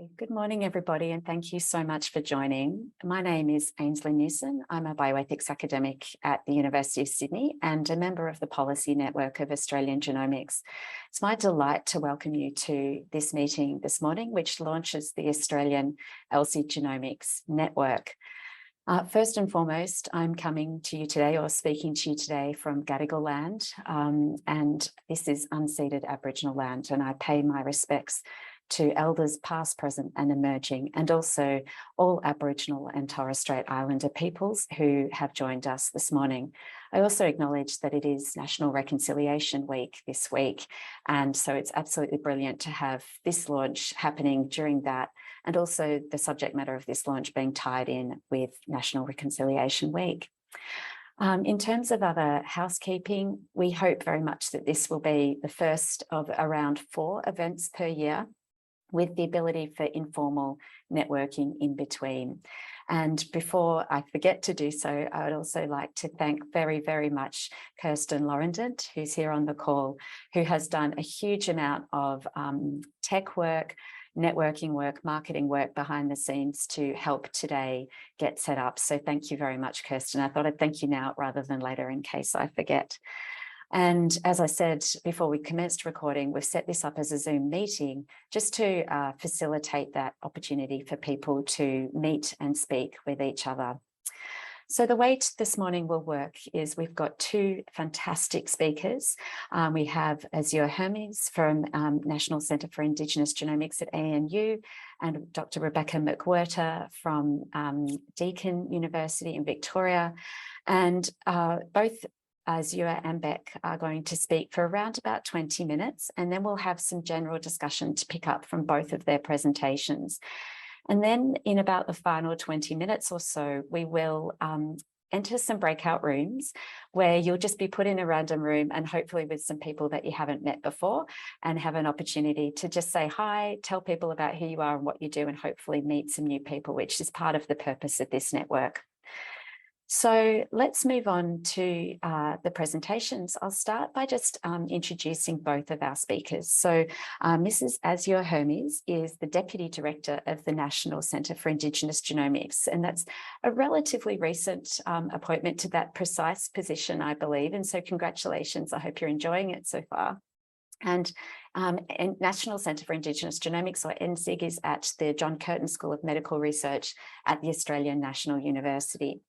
Okay, good morning, everybody, and thank you so much for joining. My name is Ainsley Newson. I'm a bioethics academic at the University of Sydney and a member of the Policy Network of Australian Genomics. It's my delight to welcome you to this meeting this morning, which launches the Australian ELSI Genomics Network. First and foremost, I'm coming to you today or speaking to you today from Gadigal land, and this is unceded Aboriginal land, and I pay my respects to elders past, present and emerging, and also all Aboriginal and Torres Strait Islander peoples who have joined us this morning. I also acknowledge that it is National Reconciliation Week this week, and so it's absolutely brilliant to have this launch happening during that, and also the subject matter of this launch being tied in with National Reconciliation Week. In terms of other housekeeping, we hope very much that this will be the first of around 4 events per year, with the ability for informal networking in between. And before I forget to do so, I would also like to thank very, very much Kirsten Laurendent, who's here on the call, who has done a huge amount of tech work, networking work, marketing work behind the scenes to help today get set up. So thank you very much, Kirsten. I thought I'd thank you now rather than later in case I forget. And as I said before we commenced recording, we've set this up as a Zoom meeting just to facilitate that opportunity for people to meet and speak with each other. So the way this morning will work is we've got 2 fantastic speakers. We have Azure Hermes from National Centre for Indigenous Genomics at ANU, and Dr. Rebekah McWhirter from Deakin University in Victoria. And both Azure and Beck are going to speak for around about 20 minutes, and then we'll have some general discussion to pick up from both of their presentations. And then in about the final 20 minutes or so, we will enter some breakout rooms where you'll just be put in a random room and hopefully with some people that you haven't met before, and have an opportunity to just say hi, tell people about who you are and what you do, and hopefully meet some new people, which is part of the purpose of this network. So let's move on to the presentations. I'll start by just introducing both of our speakers. So Mrs. Azure Hermes is the Deputy Director of the National Centre for Indigenous Genomics, and that's a relatively recent appointment to that precise position, I believe. And so congratulations, I hope you're enjoying it so far. And National Centre for Indigenous Genomics, or NCIG, is at the John Curtin School of Medical Research at the Australian National University.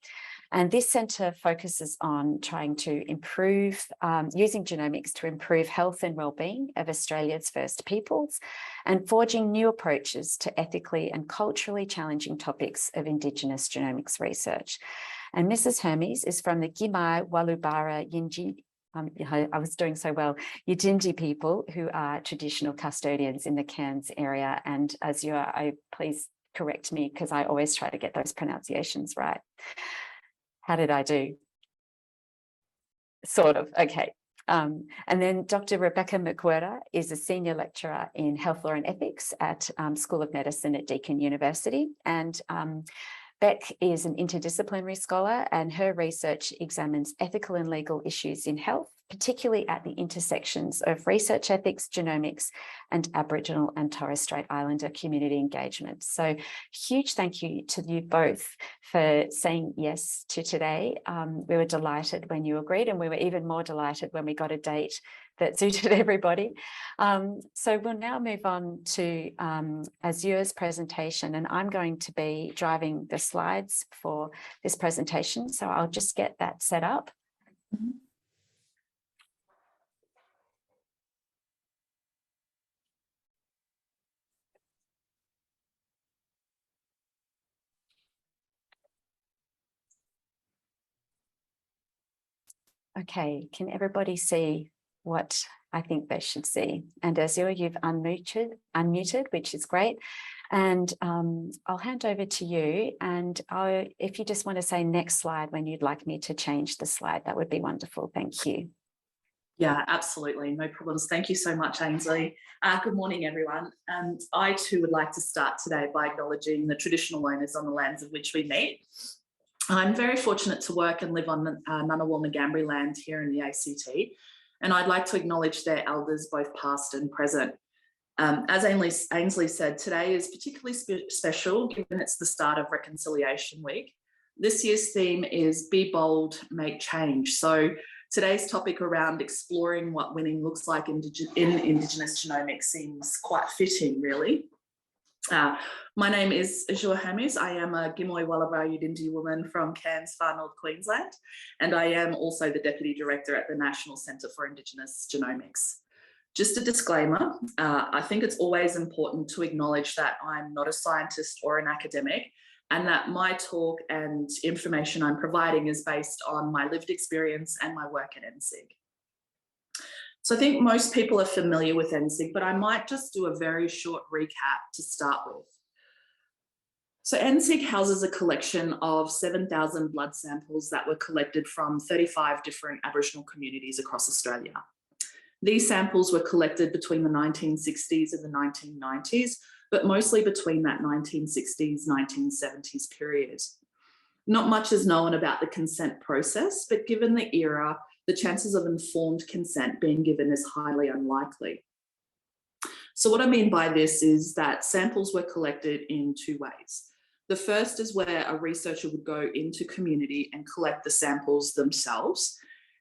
And this centre focuses on trying to improve, using genomics to improve health and wellbeing of Australia's First Peoples, and forging new approaches to ethically and culturally challenging topics of Indigenous genomics research. And Mrs. Hermes is from the Gimai Walubara Yinji, I was doing so well, Yidindi people, who are traditional custodians in the Cairns area. And Azure, please correct me, because I always try to get those pronunciations right. How did I do? Sort of, okay. And then Dr. Rebekah McWhirter is a Senior Lecturer in Health Law and Ethics at School of Medicine at Deakin University. And Beck is an interdisciplinary scholar, and her research examines ethical and legal issues in health, particularly at the intersections of research ethics, genomics, and Aboriginal and Torres Strait Islander community engagement. So huge thank you to you both for saying yes to today. We were delighted when you agreed, and we were even more delighted when we got a date that suited everybody. So we'll now move on to Azure's presentation, and I'm going to be driving the slides for this presentation. So I'll just get that set up. Okay, can everybody see what I think they should see? And Azure, you've unmuted, which is great. And I'll hand over to you. And if you just want to say next slide when you'd like me to change the slide, that would be wonderful. Thank you. Yeah, absolutely. No problems. Thank you so much, Ainsley. Good morning, everyone. I too would like to start today by acknowledging the traditional owners on the lands of which we meet. I'm very fortunate to work and live on Ngunnawal Ngambri land here in the ACT, and I'd like to acknowledge their elders, both past and present. As Ainsley said, today is particularly special given it's the start of Reconciliation Week. This year's theme is Be Bold, Make Change. So today's topic around exploring what winning looks like in Indigenous genomics seems quite fitting, really. My name is Azure Hermes. I am a Gimoy Wallaby Yidindi woman from Cairns, far north Queensland, and I am also the Deputy Director at the National Centre for Indigenous Genomics. Just a disclaimer, I think it's always important to acknowledge that I'm not a scientist or an academic, and that my talk and information I'm providing is based on my lived experience and my work at ELSI. So I think most people are familiar with ELSI, but I might just do a very short recap to start with. So ELSI houses a collection of 7,000 blood samples that were collected from 35 different Aboriginal communities across Australia. These samples were collected between the 1960s and the 1990s, but mostly between that 1960s, 1970s period. Not much is known about the consent process, but given the era, the chances of informed consent being given is highly unlikely. So what I mean by this is that samples were collected in two ways. The first is where a researcher would go into community and collect the samples themselves.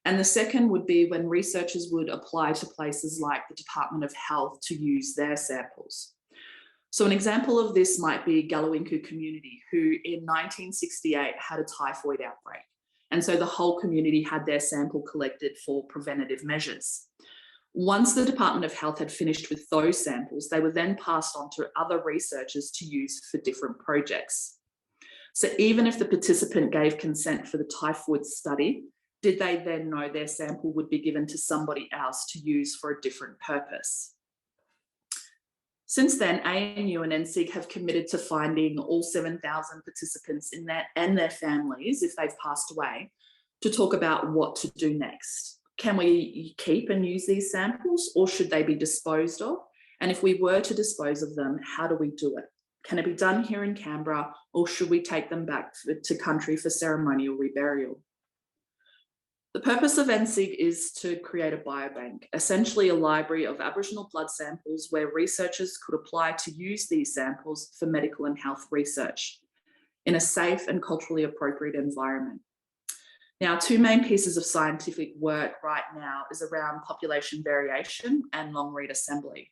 And the second would be when researchers would apply to places like the Department of Health to use their samples. So an example of this might be Gallowinku community, who in 1968 had a typhoid outbreak. And so the whole community had their sample collected for preventative measures. Once the Department of Health had finished with those samples, they were then passed on to other researchers to use for different projects. So even if the participant gave consent for the typhoid study, did they then know their sample would be given to somebody else to use for a different purpose? Since then, ANU and ELSI have committed to finding all 7,000 participants in that and their families, if they've passed away, to talk about what to do next. Can we keep and use these samples, or should they be disposed of? And if we were to dispose of them, how do we do it? Can it be done here in Canberra, or should we take them back to country for ceremonial reburial? The purpose of ELSI is to create a biobank, essentially a library of Aboriginal blood samples where researchers could apply to use these samples for medical and health research in a safe and culturally appropriate environment. Now, two main pieces of scientific work right now is around population variation and long-read assembly.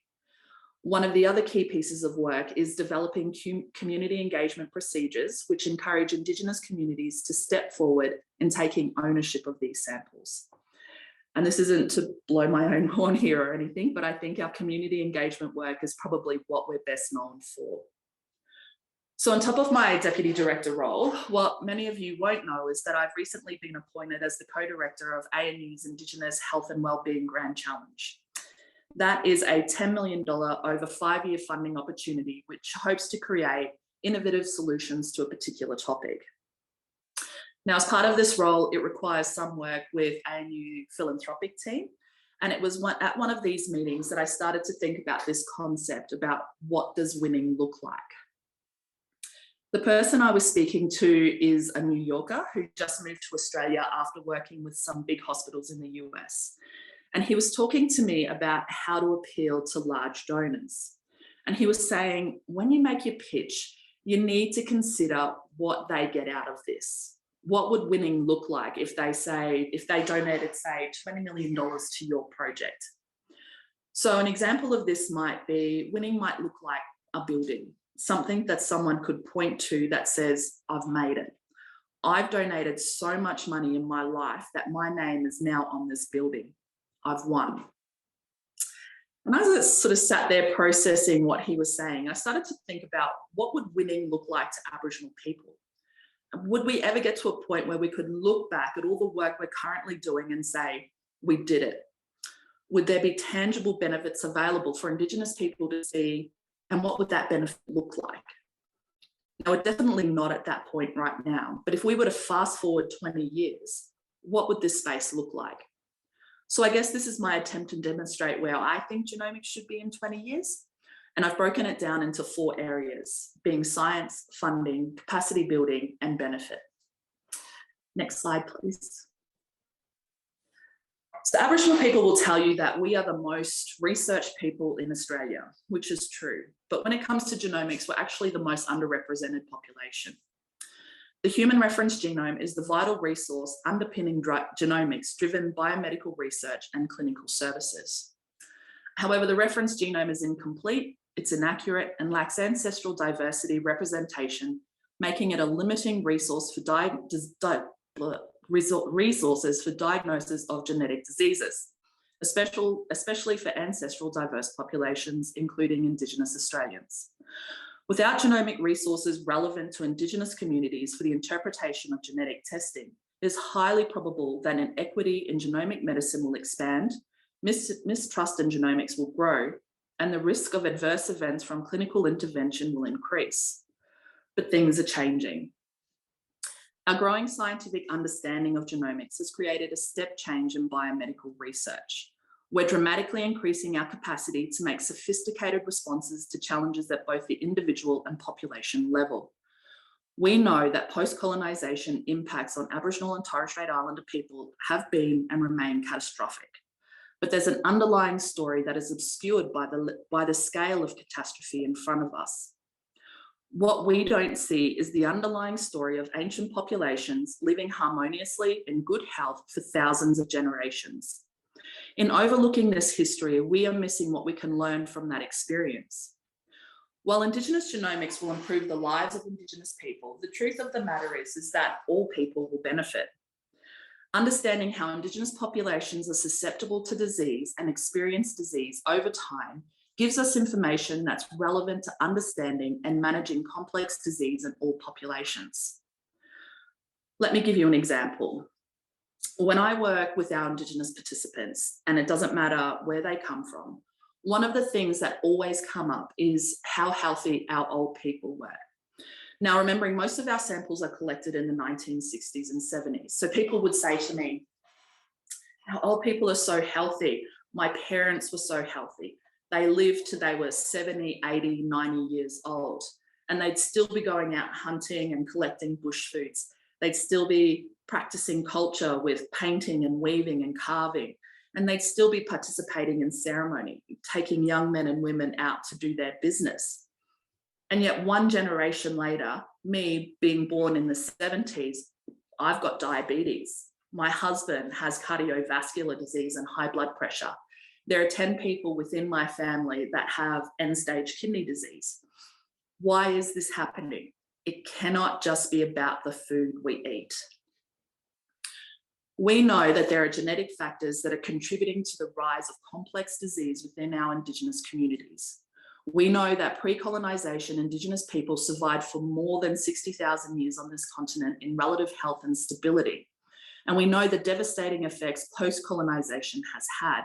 One of the other key pieces of work is developing community engagement procedures which encourage Indigenous communities to step forward in taking ownership of these samples. And this isn't to blow my own horn here or anything, but I think our community engagement work is probably what we're best known for. So on top of my Deputy Director role, what many of you won't know is that I've recently been appointed as the Co-Director of ANU's Indigenous Health and Wellbeing Grand Challenge. That is a $10 million over 5-year funding opportunity, which hopes to create innovative solutions to a particular topic. Now, as part of this role, it requires some work with ANU philanthropic team. And it was at one of these meetings that I started to think about this concept about what does winning look like. The person I was speaking to is a New Yorker who just moved to Australia after working with some big hospitals in the US. And he was talking to me about how to appeal to large donors. And he was saying, when you make your pitch, you need to consider what they get out of this. What would winning look like if they donated, say, $20 million to your project? So an example of this might be, winning might look like a building, something that someone could point to that says, I've made it. I've donated so much money in my life that my name is now on this building. I've won. And as I sort of sat there processing what he was saying, I started to think about what would winning look like to Aboriginal people? Would we ever get to a point where we could look back at all the work we're currently doing and say, we did it? Would there be tangible benefits available for Indigenous people to see, and what would that benefit look like? Now, we're definitely not at that point right now, but if we were to fast forward 20 years, what would this space look like? So I guess this is my attempt to demonstrate where I think genomics should be in 20 years. And I've broken it down into 4 areas, being science, funding, capacity building, and benefit. Next slide, please. So Aboriginal people will tell you that we are the most researched people in Australia, which is true. But when it comes to genomics, we're actually the most underrepresented population. The human reference genome is the vital resource underpinning genomics-driven biomedical research and clinical services. However, the reference genome is incomplete, it's inaccurate, and lacks ancestral diversity representation, making it a limiting resource for resources for diagnosis of genetic diseases, especially for ancestral diverse populations, including Indigenous Australians. Without genomic resources relevant to Indigenous communities for the interpretation of genetic testing, it is highly probable that inequity in genomic medicine will expand, mistrust in genomics will grow, and the risk of adverse events from clinical intervention will increase. But things are changing. Our growing scientific understanding of genomics has created a step change in biomedical research. We're dramatically increasing our capacity to make sophisticated responses to challenges at both the individual and population level. We know that post-colonisation impacts on Aboriginal and Torres Strait Islander people have been and remain catastrophic. But there's an underlying story that is obscured by the scale of catastrophe in front of us. What we don't see is the underlying story of ancient populations living harmoniously in good health for thousands of generations. In overlooking this history, we are missing what we can learn from that experience. While Indigenous genomics will improve the lives of Indigenous people, the truth of the matter is that all people will benefit. Understanding how Indigenous populations are susceptible to disease and experience disease over time gives us information that's relevant to understanding and managing complex disease in all populations. Let me give you an example. When I work with our Indigenous participants, and it doesn't matter where they come from, one of the things that always come up is how healthy our old people were. Now, remembering most of our samples are collected in the 1960s and 70s. So people would say to me, our old people are so healthy. My parents were so healthy. They lived till they were 70, 80, 90 years old, and they'd still be going out hunting and collecting bush foods. They'd still be practicing culture with painting and weaving and carving, and they'd still be participating in ceremony, taking young men and women out to do their business. And yet one generation later, me being born in the 70s, I've got diabetes. My husband has cardiovascular disease and high blood pressure. There are 10 people within my family that have end-stage kidney disease. Why is this happening? It cannot just be about the food we eat. We know that there are genetic factors that are contributing to the rise of complex disease within our Indigenous communities. We know that pre-colonisation Indigenous people survived for more than 60,000 years on this continent in relative health and stability. And we know the devastating effects post-colonisation has had.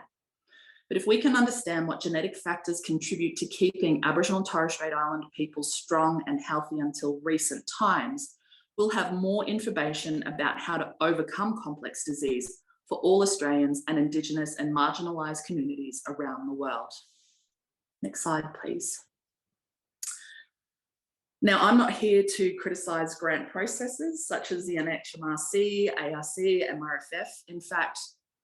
But if we can understand what genetic factors contribute to keeping Aboriginal and Torres Strait Islander people strong and healthy until recent times, we'll have more information about how to overcome complex disease for all Australians and Indigenous and marginalised communities around the world. Next slide, please. Now, I'm not here to criticise grant processes such as the NHMRC, ARC, MRFF. In fact,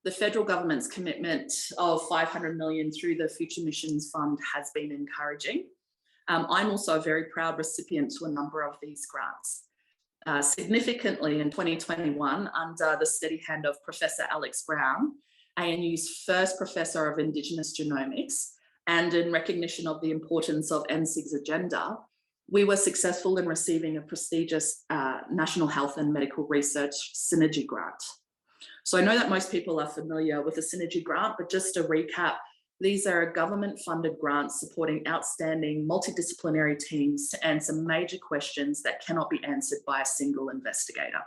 the federal government's commitment of $500 million through the Future Missions Fund has been encouraging. I'm also a very proud recipient to a number of these grants. Significantly in 2021, under the steady hand of Professor Alex Brown, ANU's first Professor of Indigenous Genomics, and in recognition of the importance of NSIG's agenda, we were successful in receiving a prestigious National Health and Medical Research Synergy Grant. So I know that most people are familiar with the Synergy Grant, but just to recap, these are government-funded grants supporting outstanding multidisciplinary teams to answer major questions that cannot be answered by a single investigator.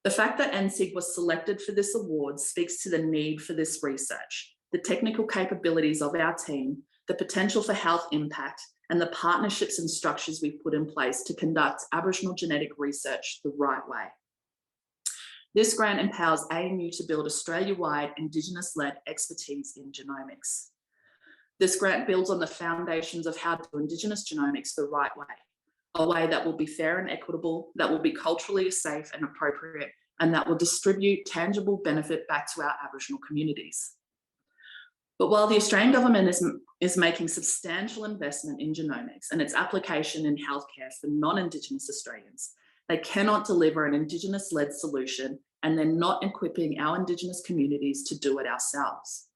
The fact that NSIG was selected for this award speaks to the need for this research, the technical capabilities of our team, the potential for health impact, and the partnerships and structures we've put in place to conduct Aboriginal genetic research the right way. This grant empowers ANU to build Australia-wide Indigenous-led expertise in genomics. This grant builds on the foundations of how to do Indigenous genomics the right way, a way that will be fair and equitable, that will be culturally safe and appropriate, and that will distribute tangible benefit back to our Aboriginal communities. But while the Australian government is making substantial investment in genomics and its application in healthcare for non-Indigenous Australians, they cannot deliver an Indigenous-led solution, and they're not equipping our Indigenous communities to do it ourselves.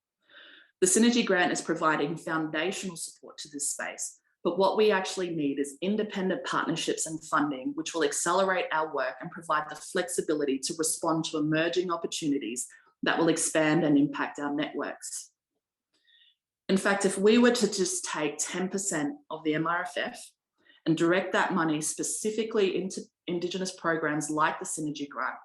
The Synergy Grant is providing foundational support to this space, but what we actually need is independent partnerships and funding, which will accelerate our work and provide the flexibility to respond to emerging opportunities that will expand and impact our networks. In fact, if we were to just take 10% of the MRFF and direct that money specifically into Indigenous programs like the Synergy Grant,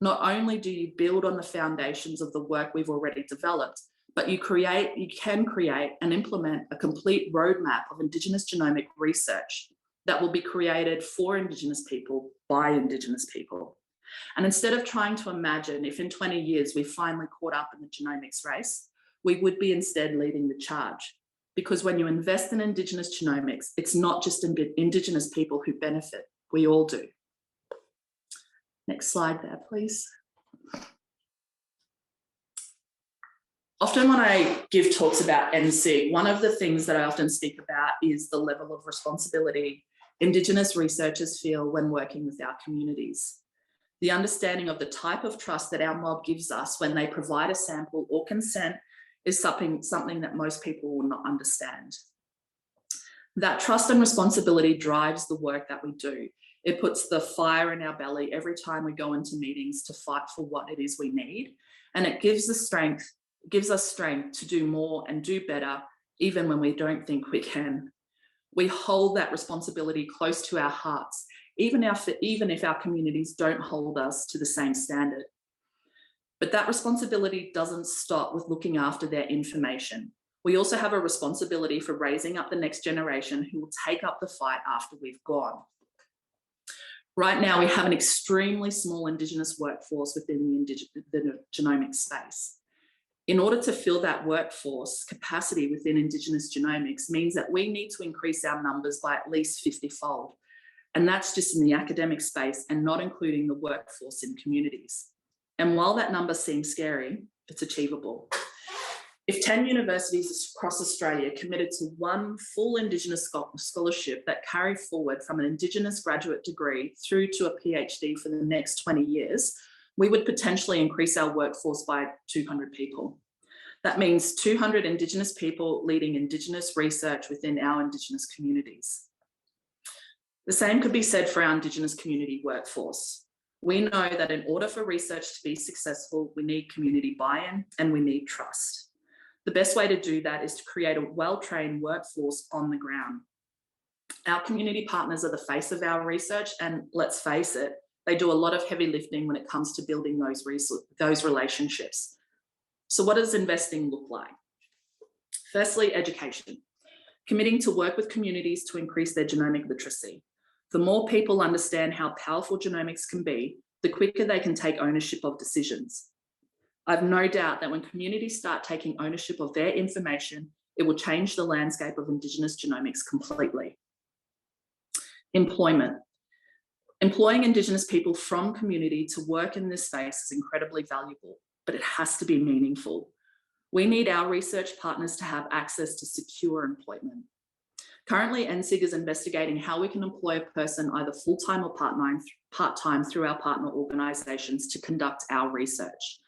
not only do you build on the foundations of the work we've already developed, but you can create and implement a complete roadmap of Indigenous genomic research that will be created for Indigenous people by Indigenous people. And instead of trying to imagine if in 20 years we finally caught up in the genomics race, we would be instead leading the charge. Because when you invest in Indigenous genomics, it's not just Indigenous people who benefit, we all do. Next slide there, please. Often when I give talks about NSIG, one of the things that I often speak about is the level of responsibility Indigenous researchers feel when working with our communities. The understanding of the type of trust that our mob gives us when they provide a sample or consent is something that most people will not understand. That trust and responsibility drives the work that we do. It puts the fire in our belly every time we go into meetings to fight for what it is we need. And it gives us strength to do more and do better, even when we don't think we can. We hold that responsibility close to our hearts, even if our communities don't hold us to the same standard. But that responsibility doesn't stop with looking after their information. We also have a responsibility for raising up the next generation who will take up the fight after we've gone. Right now, we have an extremely small Indigenous workforce within the genomics space. In order to fill that workforce capacity within Indigenous genomics means that we need to increase our numbers by at least 50-fold. And that's just in the academic space and not including the workforce in communities. And while that number seems scary, it's achievable. If 10 universities across Australia committed to one full Indigenous scholarship that carry forward from an Indigenous graduate degree through to a PhD for the next 20 years, we would potentially increase our workforce by 200 people. That means 200 Indigenous people leading Indigenous research within our Indigenous communities. The same could be said for our Indigenous community workforce. We know that in order for research to be successful, we need community buy-in and we need trust. The best way to do that is to create a well-trained workforce on the ground. Our community partners are the face of our research, and let's face it, they do a lot of heavy lifting when it comes to building those relationships. So what does investing look like? Firstly, education. Committing to work with communities to increase their genomic literacy. The more people understand how powerful genomics can be, the quicker they can take ownership of decisions. I've no doubt that when communities start taking ownership of their information, it will change the landscape of Indigenous genomics completely. Employment. Employing Indigenous people from community to work in this space is incredibly valuable, but it has to be meaningful. We need our research partners to have access to secure employment. Currently, NSIG is investigating how we can employ a person either full-time or part-time through our partner organisations to conduct our research.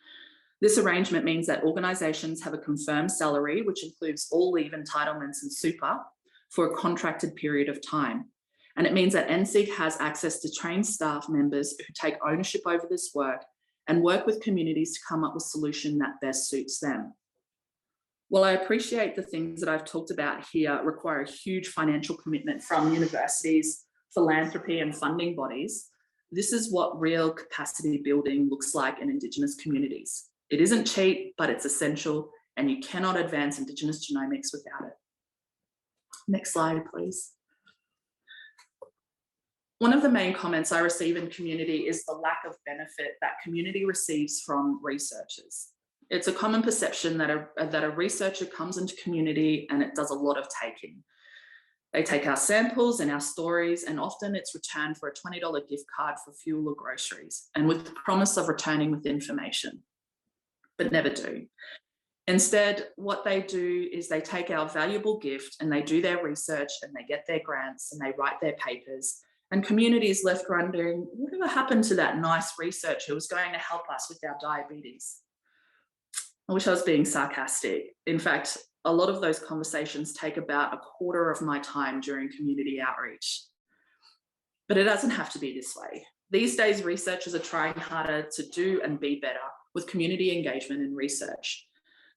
This arrangement means that organisations have a confirmed salary, which includes all leave entitlements and super, for a contracted period of time. And it means that NSIG has access to trained staff members who take ownership over this work and work with communities to come up with a solution that best suits them. While I appreciate the things that I've talked about here require a huge financial commitment from universities, philanthropy and funding bodies, this is what real capacity building looks like in Indigenous communities. It isn't cheap, but it's essential, and you cannot advance Indigenous genomics without it. Next slide, please. One of the main comments I receive in community is the lack of benefit that community receives from researchers. It's a common perception that a researcher comes into community and it does a lot of taking. They take our samples and our stories, and often it's returned for a $20 gift card for fuel or groceries, and with the promise of returning with information, but never do. Instead, what they do is they take our valuable gift and they do their research and they get their grants and they write their papers, and community is left wondering, whatever happened to that nice researcher who was going to help us with our diabetes? I wish I was being sarcastic. In fact, a lot of those conversations take about a quarter of my time during community outreach. But it doesn't have to be this way. These days, researchers are trying harder to do and be better with community engagement and research.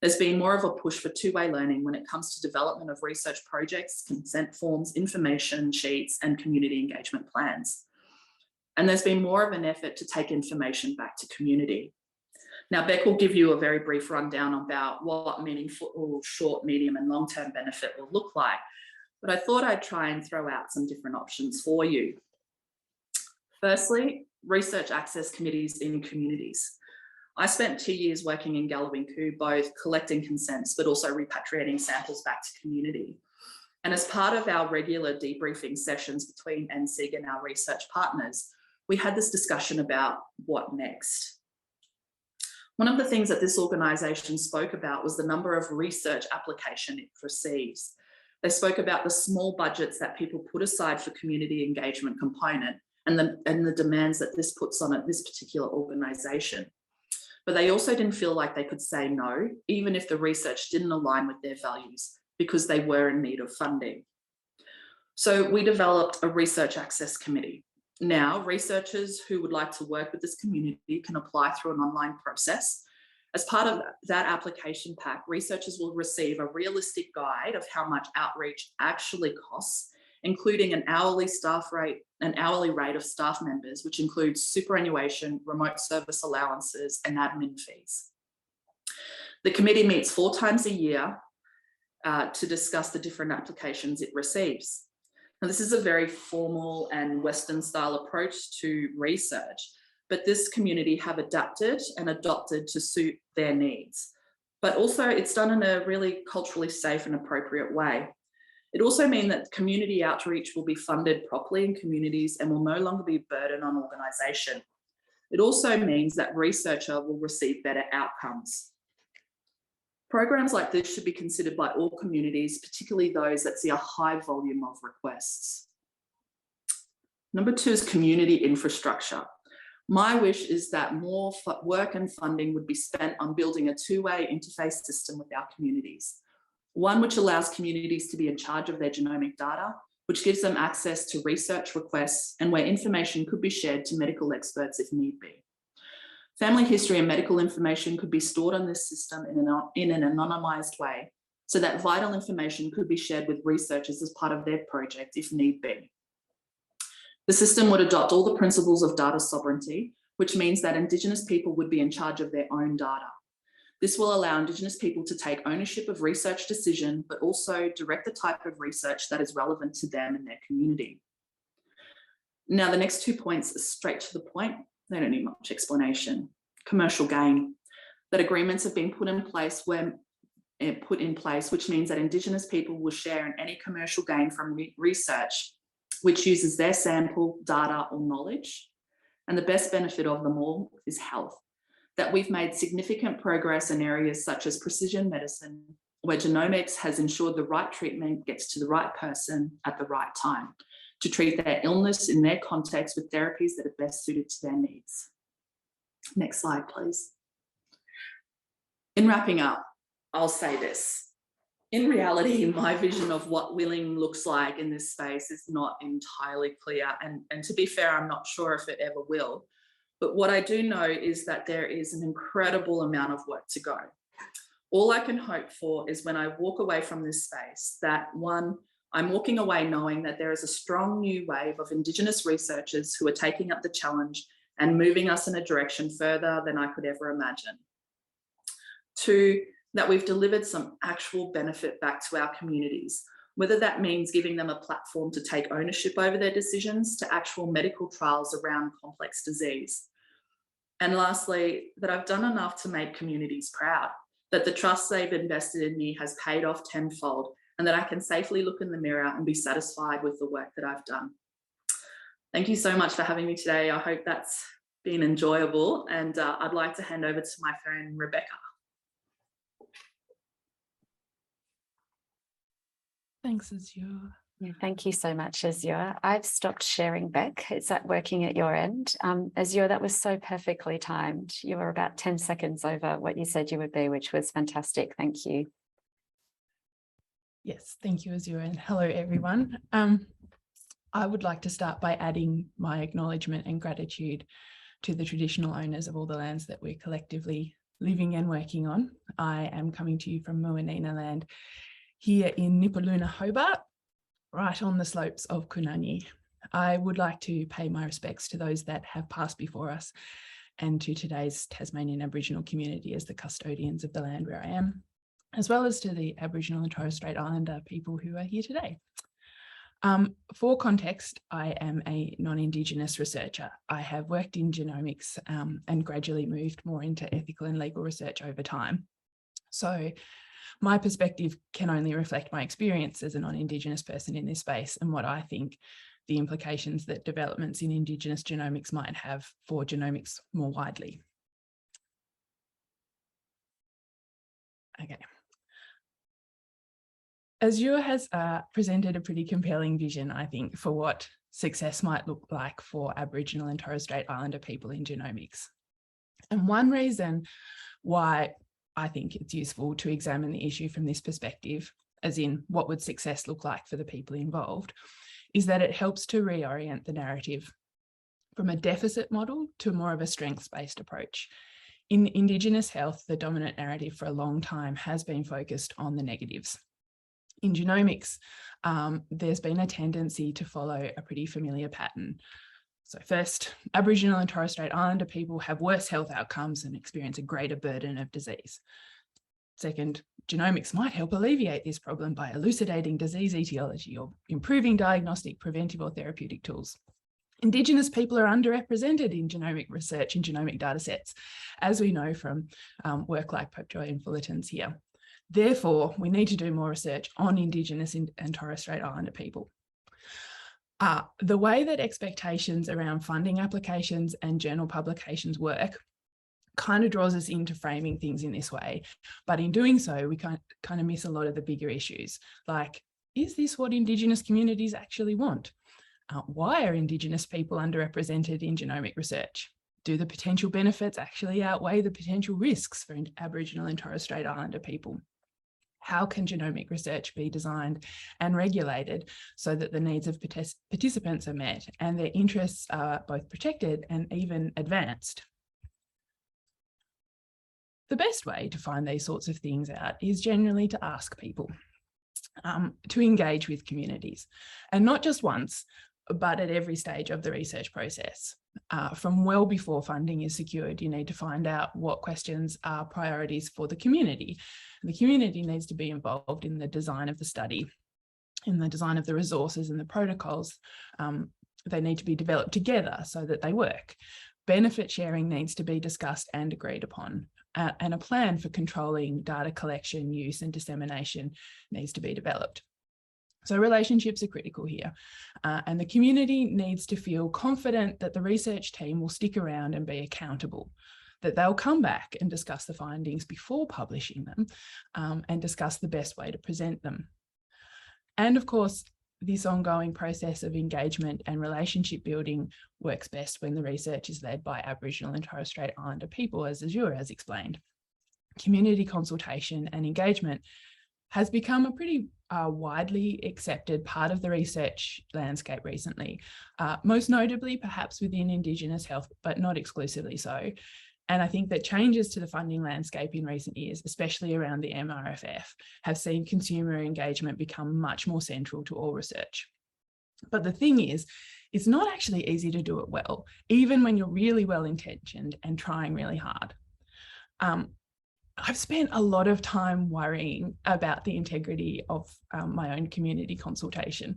There's been more of a push for two-way learning when it comes to development of research projects, consent forms, information sheets, and community engagement plans. And there's been more of an effort to take information back to community. Now, Beck will give you a very brief rundown about what meaningful short, medium, and long-term benefit will look like. But I thought I'd try and throw out some different options for you. Firstly, research access committees in communities. I spent 2 years working in Gallowinku, both collecting consents, but also repatriating samples back to community. And as part of our regular debriefing sessions between NSIG and our research partners, we had this discussion about what next. One of the things that this organisation spoke about was the number of research applications it receives. They spoke about the small budgets that people put aside for community engagement component and the demands that this puts on this particular organisation. But they also didn't feel like they could say no, even if the research didn't align with their values, because they were in need of funding. So we developed a research access committee. Now, researchers who would like to work with this community can apply through an online process. As part of that application pack, researchers will receive a realistic guide of how much outreach actually costs, including an hourly rate of staff members, which includes superannuation, remote service allowances, and admin fees. The committee meets 4 times a year to discuss the different applications it receives. Now, this is a very formal and Western style approach to research, but this community have adapted and adopted to suit their needs. But also it's done in a really culturally safe and appropriate way. It also means that community outreach will be funded properly in communities and will no longer be a burden on organisation. It also means that researcher will receive better outcomes. Programs like this should be considered by all communities, particularly those that see a high volume of requests. Number 2 is community infrastructure. My wish is that more work and funding would be spent on building a two-way interface system with our communities. One which allows communities to be in charge of their genomic data, which gives them access to research requests and where information could be shared to medical experts if need be. Family history and medical information could be stored on this system in an anonymised way, so that vital information could be shared with researchers as part of their project if need be. The system would adopt all the principles of data sovereignty, which means that Indigenous people would be in charge of their own data. This will allow Indigenous people to take ownership of research decision, but also direct the type of research that is relevant to them and their community. Now, the next 2 points are straight to the point. They don't need much explanation. Commercial gain. That agreements have been put in place, which means that Indigenous people will share in any commercial gain from research which uses their sample, data, or knowledge. And the best benefit of them all is health. That we've made significant progress in areas such as precision medicine, where genomics has ensured the right treatment gets to the right person at the right time to treat their illness in their context with therapies that are best suited to their needs. Next slide, please. In wrapping up, I'll say this. In reality, my vision of what willing looks like in this space is not entirely clear. And to be fair, I'm not sure if it ever will. But what I do know is that there is an incredible amount of work to go. All I can hope for is when I walk away from this space, that one, I'm walking away knowing that there is a strong new wave of Indigenous researchers who are taking up the challenge and moving us in a direction further than I could ever imagine. 2, that we've delivered some actual benefit back to our communities, whether that means giving them a platform to take ownership over their decisions to actual medical trials around complex disease. And lastly, that I've done enough to make communities proud, that the trust they've invested in me has paid off tenfold, and that I can safely look in the mirror and be satisfied with the work that I've done. Thank you so much for having me today. I hope that's been enjoyable, and I'd like to hand over to my friend Rebekah. Thanks, Azure. Yeah, thank you so much, Azure. I've stopped sharing, Beck. Is that working at your end? Azure, that was so perfectly timed. You were about 10 seconds over what you said you would be, which was fantastic. Thank you. Yes, thank you, Azure, and hello, everyone. I would like to start by adding my acknowledgement and gratitude to the traditional owners of all the lands that we're collectively living and working on. I am coming to you from Muwinina land here in Nipaluna, Hobart, right on the slopes of Kununyi. I would like to pay my respects to those that have passed before us and to today's Tasmanian Aboriginal community as the custodians of the land where I am, as well as to the Aboriginal and Torres Strait Islander people who are here today. For context, I am a non-Indigenous researcher. I have worked in genomics and gradually moved more into ethical and legal research over time. So my perspective can only reflect my experience as a non-Indigenous person in this space and what I think the implications that developments in Indigenous genomics might have for genomics more widely. Okay. Azure has presented a pretty compelling vision, I think, for what success might look like for Aboriginal and Torres Strait Islander people in genomics. And one reason why I think it's useful to examine the issue from this perspective, as in what would success look like for the people involved, is that it helps to reorient the narrative from a deficit model to more of a strengths-based approach. In Indigenous health, the dominant narrative for a long time has been focused on the negatives. In genomics, there's been a tendency to follow a pretty familiar pattern. So first, Aboriginal and Torres Strait Islander people have worse health outcomes and experience a greater burden of disease. Second, genomics might help alleviate this problem by elucidating disease etiology or improving diagnostic, preventive or therapeutic tools. Indigenous people are underrepresented in genomic research and genomic data sets, as we know from work like Popejoy and Fullerton's here. Therefore, we need to do more research on Indigenous and Torres Strait Islander people. The way that expectations around funding applications and journal publications work kind of draws us into framing things in this way. But in doing so, we kind of miss a lot of the bigger issues, like, is this what Indigenous communities actually want? Why are Indigenous people underrepresented in genomic research? Do the potential benefits actually outweigh the potential risks for Aboriginal and Torres Strait Islander people? How can genomic research be designed and regulated so that the needs of participants are met and their interests are both protected and even advanced? The best way to find these sorts of things out is generally to ask people, to engage with communities, and not just once, but at every stage of the research process. From well before funding is secured, you need to find out what questions are priorities for the community. The community needs to be involved in the design of the study, in the design of the resources and the protocols. They need to be developed together so that they work. Benefit sharing needs to be discussed and agreed upon. And a plan for controlling data collection, use and dissemination needs to be developed. So relationships are critical here, and the community needs to feel confident that the research team will stick around and be accountable, that they'll come back and discuss the findings before publishing them and discuss the best way to present them. And of course, this ongoing process of engagement and relationship building works best when the research is led by Aboriginal and Torres Strait Islander people, as Azure has explained. Community consultation and engagement has become a pretty widely accepted part of the research landscape recently, most notably perhaps within Indigenous health, but not exclusively so. And I think that changes to the funding landscape in recent years, especially around the MRFF, have seen consumer engagement become much more central to all research. But the thing is, it's not actually easy to do it well, even when you're really well-intentioned and trying really hard. I've spent a lot of time worrying about the integrity of my own community consultation.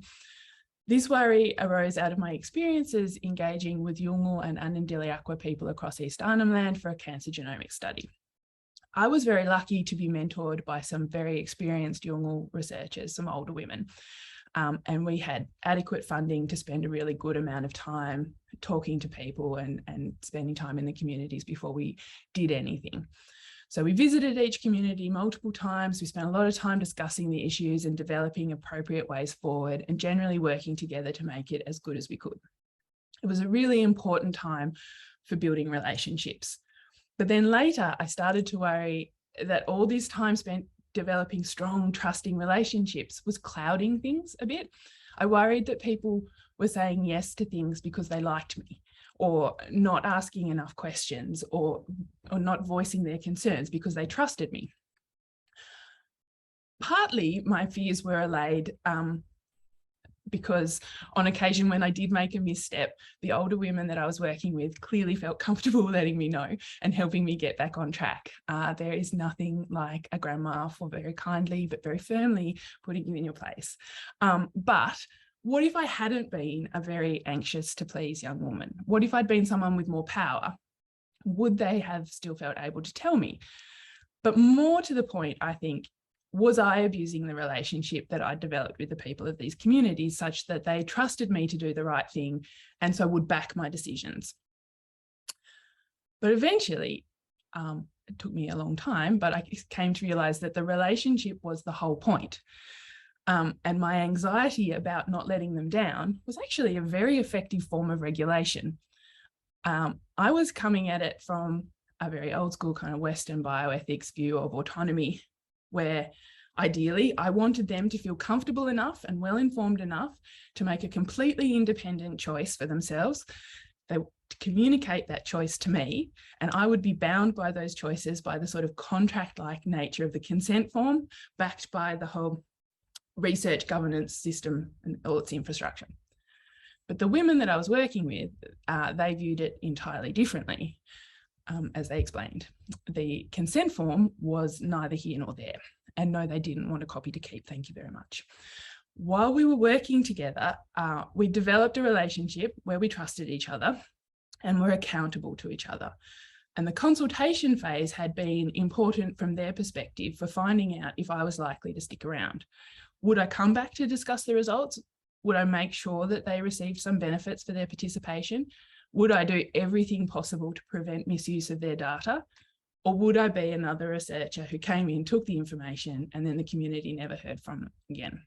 This worry arose out of my experiences engaging with Yolngu and Anandiliakwa people across East Arnhem Land for a cancer genomics study. I was very lucky to be mentored by some very experienced Yolngu researchers, some older women. And we had adequate funding to spend a really good amount of time talking to people and spending time in the communities before we did anything. So we visited each community multiple times. We spent a lot of time discussing the issues and developing appropriate ways forward and generally working together to make it as good as we could. It was a really important time for building relationships. But then later, I started to worry that all this time spent developing strong, trusting relationships was clouding things a bit. I worried that people were saying yes to things because they liked me, or not asking enough questions, or not voicing their concerns because they trusted me. Partly my fears were allayed because on occasion when I did make a misstep, the older women that I was working with clearly felt comfortable letting me know and helping me get back on track. There is nothing like a grandma for very kindly but very firmly putting you in your place. But what if I hadn't been a very anxious to please young woman? What if I'd been someone with more power? Would they have still felt able to tell me? But more to the point, I think, was I abusing the relationship that I developed with the people of these communities such that they trusted me to do the right thing and so would back my decisions? But eventually, it took me a long time, but I came to realize that the relationship was the whole point. And my anxiety about not letting them down was actually a very effective form of regulation. I was coming at it from a very old school kind of Western bioethics view of autonomy, where ideally I wanted them to feel comfortable enough and well-informed enough to make a completely independent choice for themselves. They to communicate that choice to me, and I would be bound by those choices by the sort of contract-like nature of the consent form, backed by the whole research governance system and all its infrastructure. But the women that I was working with, they viewed it entirely differently. As they explained, the consent form was neither here nor there. And no, they didn't want a copy to keep. Thank you very much. While we were working together, we developed a relationship where we trusted each other and were accountable to each other. And the consultation phase had been important from their perspective for finding out if I was likely to stick around. Would I come back to discuss the results? Would I make sure that they received some benefits for their participation? Would I do everything possible to prevent misuse of their data? Or would I be another researcher who came in, took the information, and then the community never heard from them again?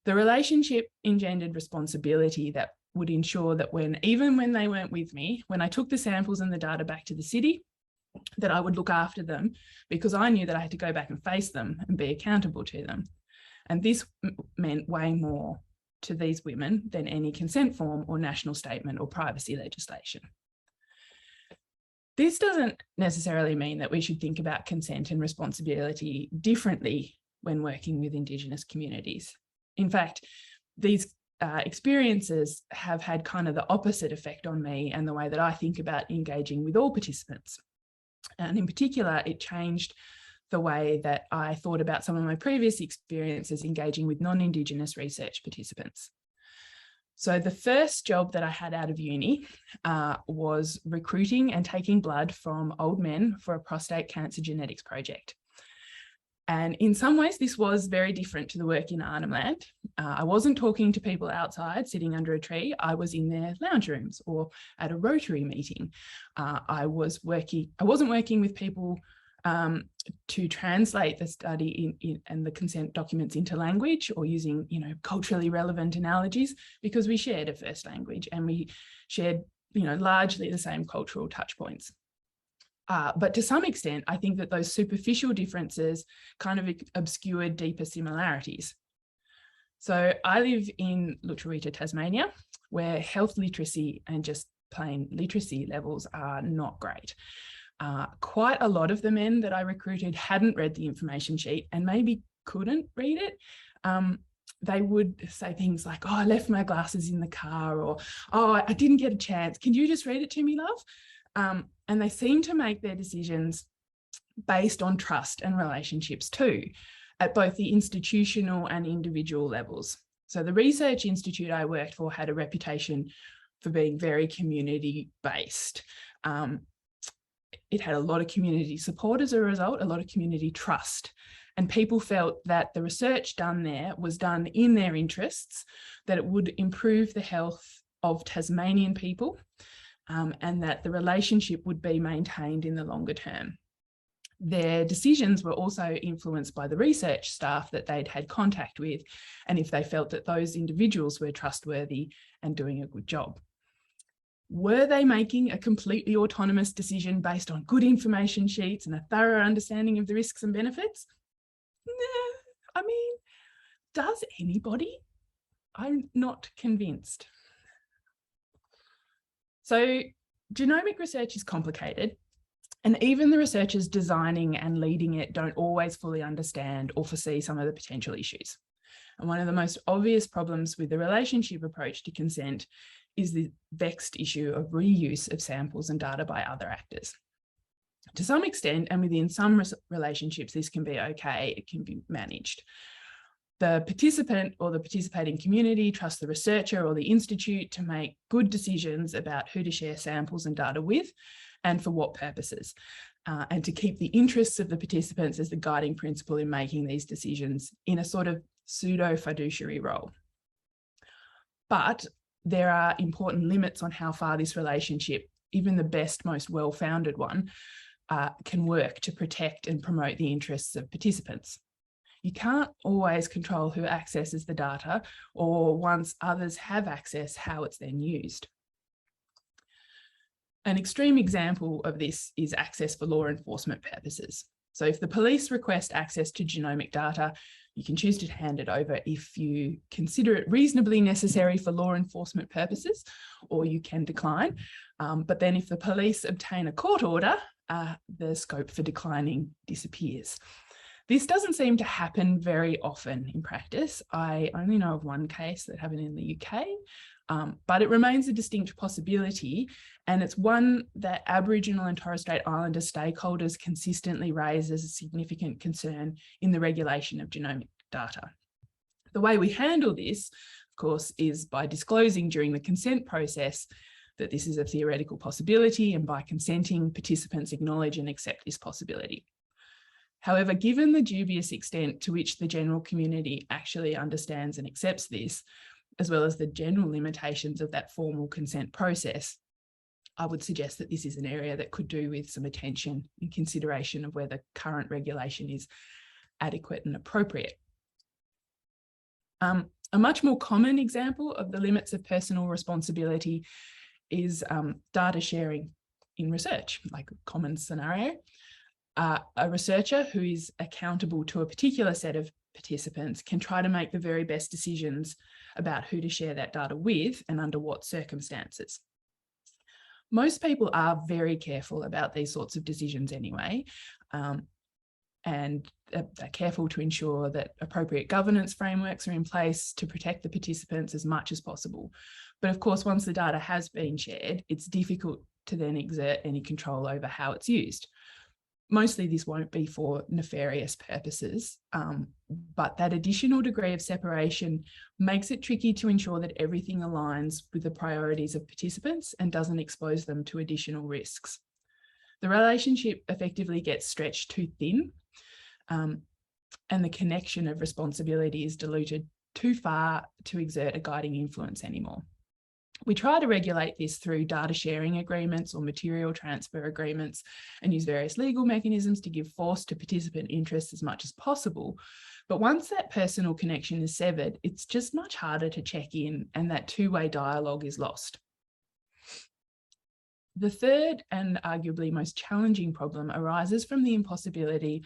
The relationship engendered responsibility that would ensure that even when they weren't with me, when I took the samples and the data back to the city, that I would look after them because I knew that I had to go back and face them and be accountable to them. And this meant way more to these women than any consent form or national statement or privacy legislation. This doesn't necessarily mean that we should think about consent and responsibility differently when working with Indigenous communities. In fact, these experiences have had kind of the opposite effect on me and the way that I think about engaging with all participants. And in particular, it changed the way that I thought about some of my previous experiences engaging with non-Indigenous research participants. So the first job that I had out of uni was recruiting and taking blood from old men for a prostate cancer genetics project. And in some ways, this was very different to the work in Arnhem Land. I wasn't talking to people outside sitting under a tree. I was in their lounge rooms or at a Rotary meeting. I wasn't working with people to translate the study and the consent documents into language or using, culturally relevant analogies, because we shared a first language and we shared, largely the same cultural touch points. But to some extent, I think that those superficial differences kind of obscured deeper similarities. So I live in Lutruwita, Tasmania, where health literacy and just plain literacy levels are not great. Quite a lot of the men that I recruited hadn't read the information sheet and maybe couldn't read it. They would say things like, "Oh, I left my glasses in the car," or, "Oh, I didn't get a chance. Can you just read it to me, love?" And they seem to make their decisions based on trust and relationships too, at both the institutional and individual levels. So the research institute I worked for had a reputation for being very community-based. it had a lot of community support as a result, a lot of community trust. And people felt that the research done there was done in their interests, that it would improve the health of Tasmanian people, and that the relationship would be maintained in the longer term. Their decisions were also influenced by the research staff that they'd had contact with, and if they felt that those individuals were trustworthy and doing a good job. Were they making a completely autonomous decision based on good information sheets and a thorough understanding of the risks and benefits? No, I mean, does anybody? I'm not convinced. So genomic research is complicated, and even the researchers designing and leading it don't always fully understand or foresee some of the potential issues. And one of the most obvious problems with the relationship approach to consent is the vexed issue of reuse of samples and data by other actors. To some extent, and within some relationships, this can be okay, it can be managed. The participant or the participating community trusts the researcher or the institute to make good decisions about who to share samples and data with and for what purposes, and to keep the interests of the participants as the guiding principle in making these decisions in a sort of pseudo-fiduciary role. But there are important limits on how far this relationship, even the best, most well-founded one, can work to protect and promote the interests of participants. You can't always control who accesses the data, or once others have access, how it's then used. An extreme example of this is access for law enforcement purposes. So if the police request access to genomic data, you can choose to hand it over if you consider it reasonably necessary for law enforcement purposes, or you can decline. But then if the police obtain a court order, the scope for declining disappears. This doesn't seem to happen very often in practice. I only know of one case that happened in the UK, but it remains a distinct possibility, and it's one that Aboriginal and Torres Strait Islander stakeholders consistently raise as a significant concern in the regulation of genomic data. The way we handle this, of course, is by disclosing during the consent process that this is a theoretical possibility, and by consenting, participants acknowledge and accept this possibility. However, given the dubious extent to which the general community actually understands and accepts this, as well as the general limitations of that formal consent process, I would suggest that this is an area that could do with some attention and consideration of whether current regulation is adequate and appropriate. A much more common example of the limits of personal responsibility is data sharing in research, like a common scenario. A researcher who is accountable to a particular set of participants can try to make the very best decisions about who to share that data with and under what circumstances. Most people are very careful about these sorts of decisions anyway, and they're careful to ensure that appropriate governance frameworks are in place to protect the participants as much as possible. But of course, once the data has been shared, it's difficult to then exert any control over how it's used. Mostly this won't be for nefarious purposes, but that additional degree of separation makes it tricky to ensure that everything aligns with the priorities of participants and doesn't expose them to additional risks. The relationship effectively gets stretched too thin, and the connection of responsibility is diluted too far to exert a guiding influence anymore. We try to regulate this through data sharing agreements or material transfer agreements and use various legal mechanisms to give force to participant interests as much as possible. But once that personal connection is severed, it's just much harder to check in, and that two-way dialogue is lost. The third and arguably most challenging problem arises from the impossibility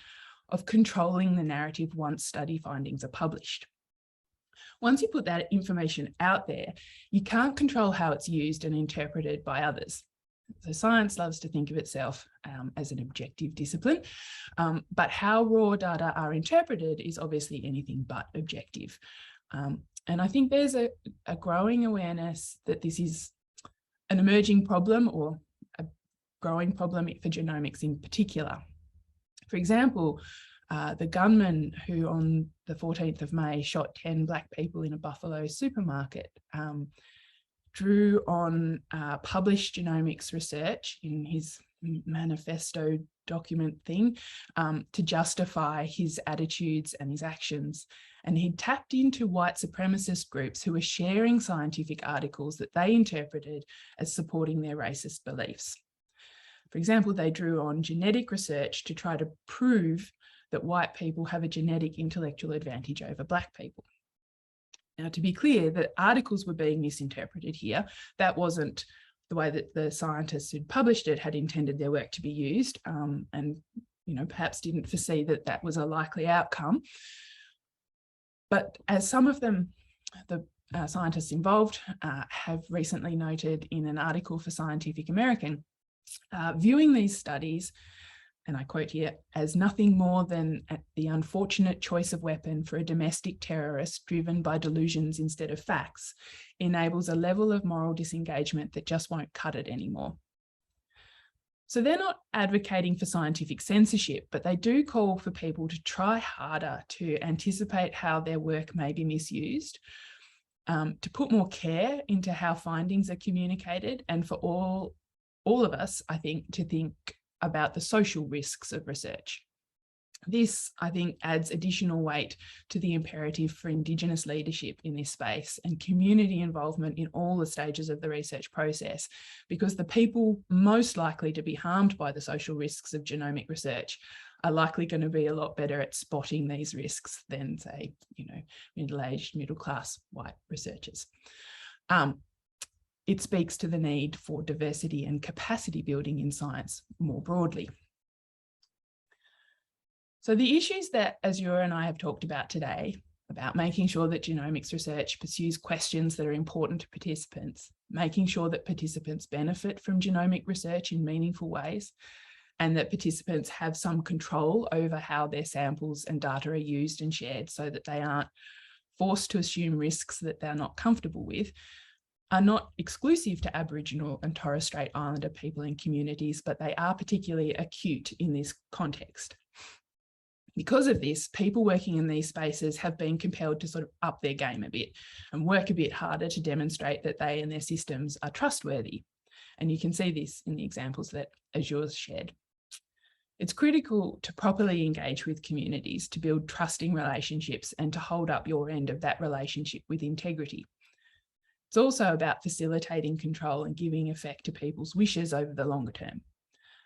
of controlling the narrative once study findings are published. Once you put that information out there, you can't control how it's used and interpreted by others. So science loves to think of itself as an objective discipline, but how raw data are interpreted is obviously anything but objective. And I think there's a growing awareness that this is an emerging problem, or a growing problem for genomics in particular. For example, the gunman who on the 14th of May shot 10 Black people in a Buffalo supermarket drew on published genomics research in his manifesto document thing to justify his attitudes and his actions. And he tapped into white supremacist groups who were sharing scientific articles that they interpreted as supporting their racist beliefs. For example, they drew on genetic research to try to prove that white people have a genetic intellectual advantage over Black people. Now, to be clear, the articles were being misinterpreted here. That wasn't the way that the scientists who'd published it had intended their work to be used, and perhaps didn't foresee that that was a likely outcome. But as some of them, the scientists involved, have recently noted in an article for Scientific American, viewing these studies, and I quote here, as nothing more than the unfortunate choice of weapon for a domestic terrorist driven by delusions instead of facts, enables a level of moral disengagement that just won't cut it anymore. So they're not advocating for scientific censorship, but they do call for people to try harder to anticipate how their work may be misused, to put more care into how findings are communicated, and for all of us, I think, to think about the social risks of research. This, I think, adds additional weight to the imperative for Indigenous leadership in this space and community involvement in all the stages of the research process, because the people most likely to be harmed by the social risks of genomic research are likely going to be a lot better at spotting these risks than, say, middle-aged, middle-class white researchers. It speaks to the need for diversity and capacity building in science more broadly. So the issues that Azure and I have talked about today, about making sure that genomics research pursues questions that are important to participants, making sure that participants benefit from genomic research in meaningful ways, and that participants have some control over how their samples and data are used and shared so that they aren't forced to assume risks that they're not comfortable with, are not exclusive to Aboriginal and Torres Strait Islander people and communities, but they are particularly acute in this context. Because of this, people working in these spaces have been compelled to sort of up their game a bit and work a bit harder to demonstrate that they and their systems are trustworthy. And you can see this in the examples that Azure shared. It's critical to properly engage with communities, to build trusting relationships and to hold up your end of that relationship with integrity. It's also about facilitating control and giving effect to people's wishes over the longer term,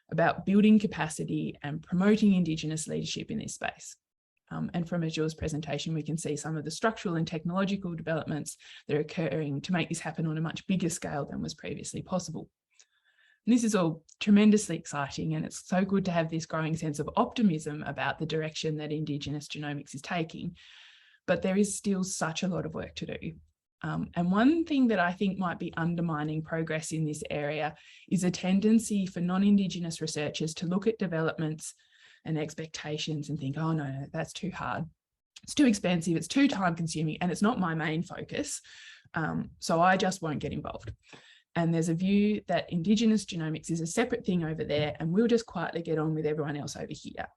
about building capacity and promoting Indigenous leadership in this space. And from Azure's presentation, we can see some of the structural and technological developments that are occurring to make this happen on a much bigger scale than was previously possible. And this is all tremendously exciting, and it's so good to have this growing sense of optimism about the direction that Indigenous genomics is taking. But there is still such a lot of work to do. And one thing that I think might be undermining progress in this area is a tendency for non-Indigenous researchers to look at developments and expectations and think, oh no, that's too hard. It's too expensive, it's too time consuming, and it's not my main focus. So I just won't get involved. And there's a view that Indigenous genomics is a separate thing over there, and we'll just quietly get on with everyone else over here.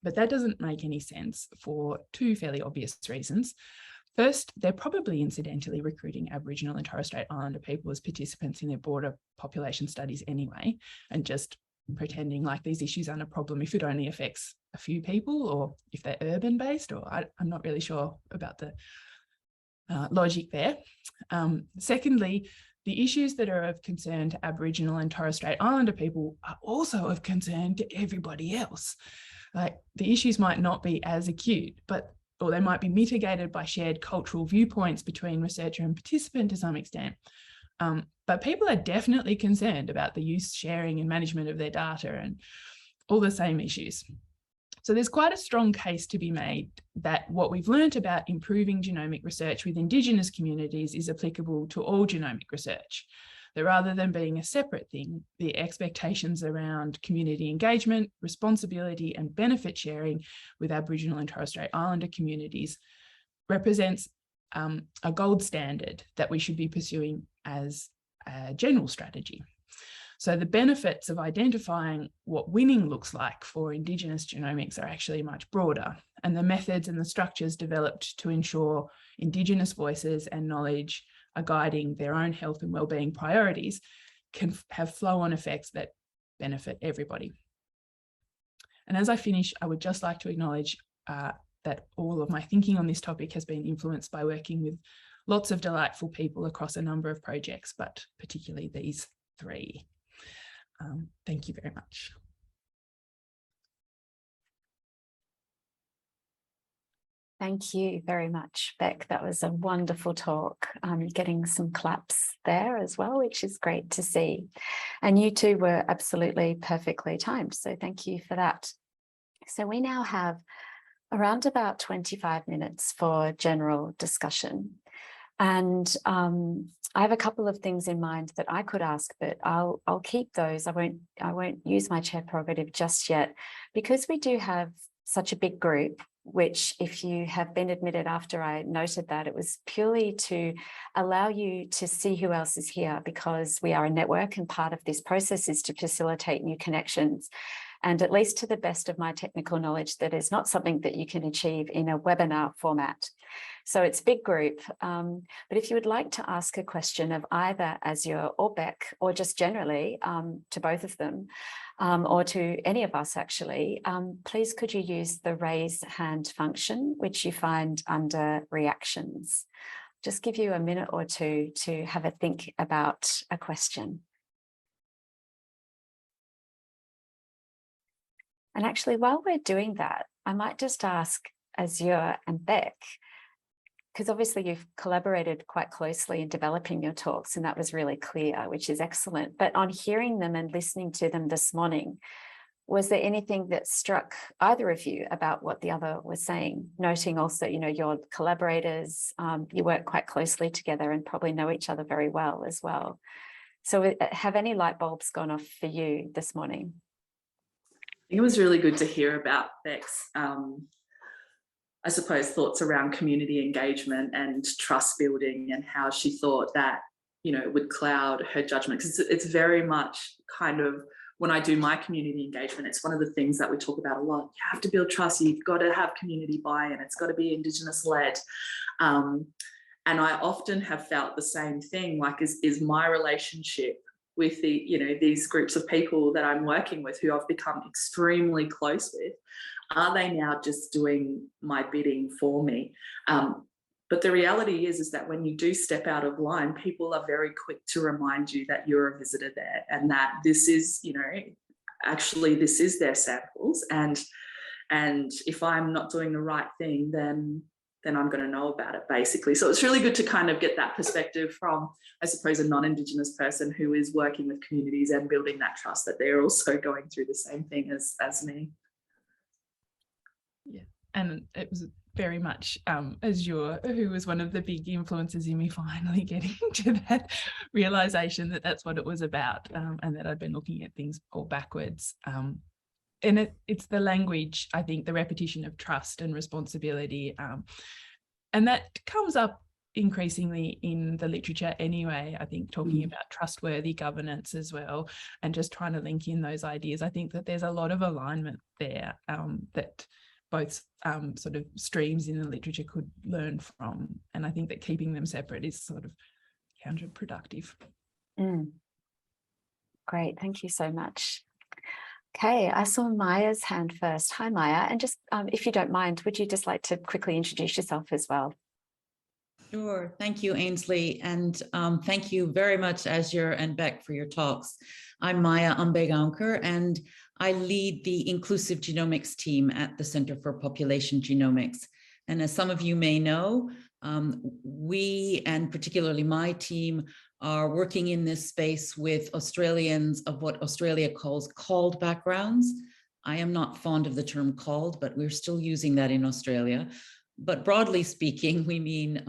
But that doesn't make any sense for two fairly obvious reasons. First, they're probably incidentally recruiting Aboriginal and Torres Strait Islander people as participants in their broader population studies anyway, and just pretending like these issues aren't a problem if it only affects a few people, or if they're urban based, or I'm not really sure about the logic there. Secondly, the issues that are of concern to Aboriginal and Torres Strait Islander people are also of concern to everybody else. Like, the issues might not be as acute, or they might be mitigated by shared cultural viewpoints between researcher and participant to some extent. But people are definitely concerned about the use, sharing and management of their data and all the same issues. So there's quite a strong case to be made that what we've learned about improving genomic research with Indigenous communities is applicable to all genomic research. That rather than being a separate thing, the expectations around community engagement, responsibility and benefit sharing with Aboriginal and Torres Strait Islander communities represents a gold standard that we should be pursuing as a general strategy. So the benefits of identifying what winning looks like for Indigenous genomics are actually much broader, and the methods and the structures developed to ensure Indigenous voices and knowledge are guiding their own health and wellbeing priorities can have flow-on effects that benefit everybody. And as I finish, I would just like to acknowledge that all of my thinking on this topic has been influenced by working with lots of delightful people across a number of projects, but particularly these three. Thank you very much. Thank you very much, Beck. That was a wonderful talk. Getting some claps there as well, which is great to see. And you two were absolutely perfectly timed. So thank you for that. So we now have around about 25 minutes for general discussion. And I have a couple of things in mind that I could ask, but I'll keep those. I won't use my chair prerogative just yet, because we do have such a big group, which if you have been admitted after I noted that, it was purely to allow you to see who else is here, because we are a network and part of this process is to facilitate new connections. And at least to the best of my technical knowledge, that is not something that you can achieve in a webinar format. So it's big group, but if you would like to ask a question of either Azure or Beck, or just generally to both of them, or to any of us actually, please could you use the raise hand function, which you find under reactions. Just give you a minute or two to have a think about a question. And actually, while we're doing that, I might just ask Azure and Beck, because obviously you've collaborated quite closely in developing your talks, and that was really clear, which is excellent. But on hearing them and listening to them this morning, was there anything that struck either of you about what the other was saying? Noting also, you know, your collaborators, you work quite closely together and probably know each other very well as well. So have any light bulbs gone off for you this morning? I think it was really good to hear about Beck's, I suppose, thoughts around community engagement and trust building, and how she thought that, you know, would cloud her judgment. Because it's very much kind of, when I do my community engagement, it's one of the things that we talk about a lot. You have to build trust. You've got to have community buy-in. It's got to be Indigenous led. And I often have felt the same thing, like is my relationship with the, you know, these groups of people that I'm working with, who I've become extremely close with, are they now just doing my bidding for me? But the reality is that when you do step out of line, people are very quick to remind you that you're a visitor there, and that this is, you know, actually this is their samples. And if I'm not doing the right thing, then I'm going to know about it, basically. So it's really good to kind of get that perspective from, I suppose, a non-Indigenous person who is working with communities and building that trust, that they're also going through the same thing as me. Yeah, and it was very much Azure, who was one of the big influences in me finally getting to that realization that that's what it was about, and that I'd been looking at things all backwards. And it's the language, I think, the repetition of trust and responsibility. And that comes up increasingly in the literature anyway, I think, talking about trustworthy governance as well, and just trying to link in those ideas. I think that there's a lot of alignment there that both sort of streams in the literature could learn from. And I think that keeping them separate is sort of counterproductive. Great, thank you so much. Okay, I saw Maya's hand first. Hi, Maya. And just if you don't mind, would you just like to quickly introduce yourself as well? Sure. Thank you, Ainsley. And thank you very much, Azure and Beck, for your talks. I'm Maya Ambegaonkar, and I lead the Inclusive Genomics team at the Center for Population Genomics. And as some of you may know, we, and particularly my team, are working in this space with Australians of what Australia calls called backgrounds. I am not fond of the term called, but we're still using that in Australia. But broadly speaking, we mean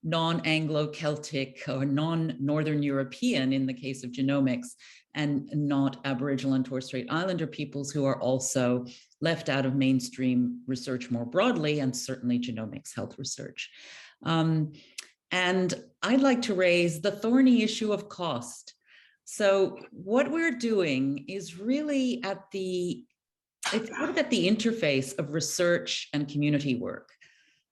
non-Anglo-Celtic or non-Northern European in the case of genomics, and not Aboriginal and Torres Strait Islander peoples who are also left out of mainstream research more broadly, and certainly genomics health research. And I'd like to raise the thorny issue of cost. So what we're doing is really it's sort of at the interface of research and community work.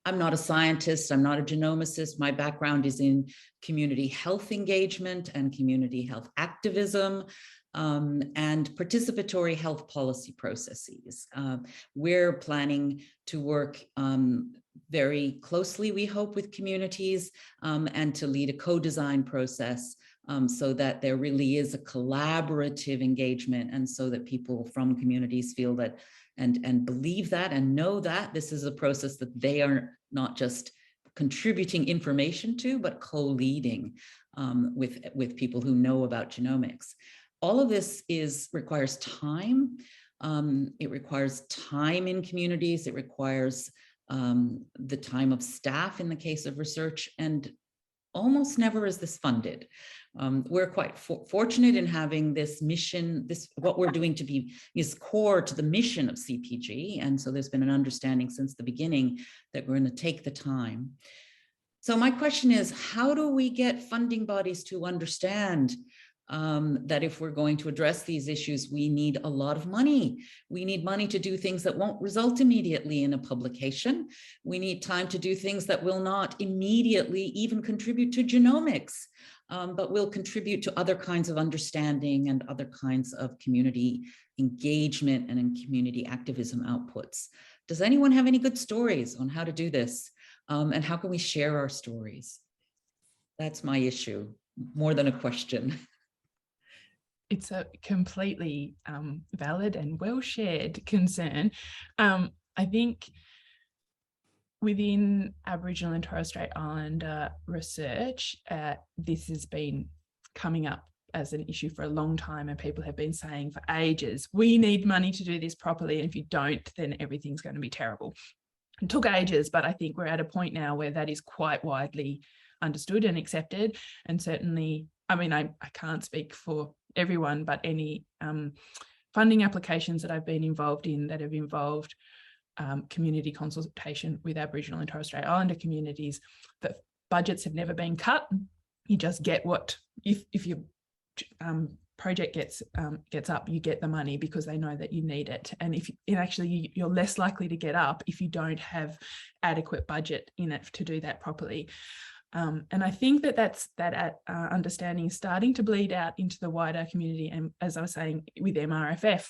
I'm not a scientist, I'm not a genomicist. My background is in community health engagement and community health activism. and participatory health policy processes. We're planning to work very closely, we hope, with communities and to lead a co-design process so that there really is a collaborative engagement, and so that people from communities feel that and believe that and know that this is a process that they are not just contributing information to, but co-leading with people who know about genomics. All of this requires time. It requires time in communities. It requires the time of staff in the case of research, and almost never is this funded. We're quite fortunate in having this mission, what we're doing is core to the mission of CPG. And so there's been an understanding since the beginning that we're going to take the time. So my question is, how do we get funding bodies to understand that if we're going to address these issues, we need a lot of money. We need money to do things that won't result immediately in a publication. We need time to do things that will not immediately even contribute to genomics, but will contribute to other kinds of understanding and other kinds of community engagement and in community activism outputs. Does anyone have any good stories on how to do this? And how can we share our stories? That's my issue, more than a question. It's a completely valid and well-shared concern. I think within Aboriginal and Torres Strait Islander research, this has been coming up as an issue for a long time, and people have been saying for ages, we need money to do this properly, and if you don't, then everything's going to be terrible. It took ages, but I think we're at a point now where that is quite widely understood and accepted. And certainly, I mean, I can't speak for everyone, but any funding applications that I've been involved in that have involved community consultation with Aboriginal and Torres Strait Islander communities, the budgets have never been cut. You just get what, if your project gets up, you get the money because they know that you need it. And you're less likely to get up if you don't have adequate budget in it to do that properly. And I think that understanding is starting to bleed out into the wider community. And as I was saying with MRFF,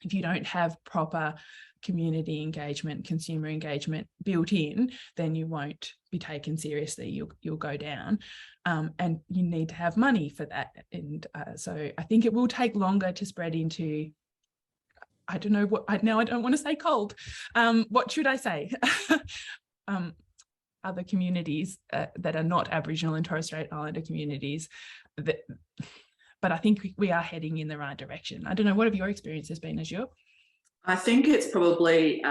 if you don't have proper community engagement, consumer engagement built in, then you won't be taken seriously. You'll go down, and you need to have money for that. And so I think it will take longer to spread into, I don't know what, now I don't want to say cold. What should I say? Other communities that are not Aboriginal and Torres Strait Islander communities. But I think we are heading in the right direction. I don't know, what have your experiences been, Azure? I think it's probably,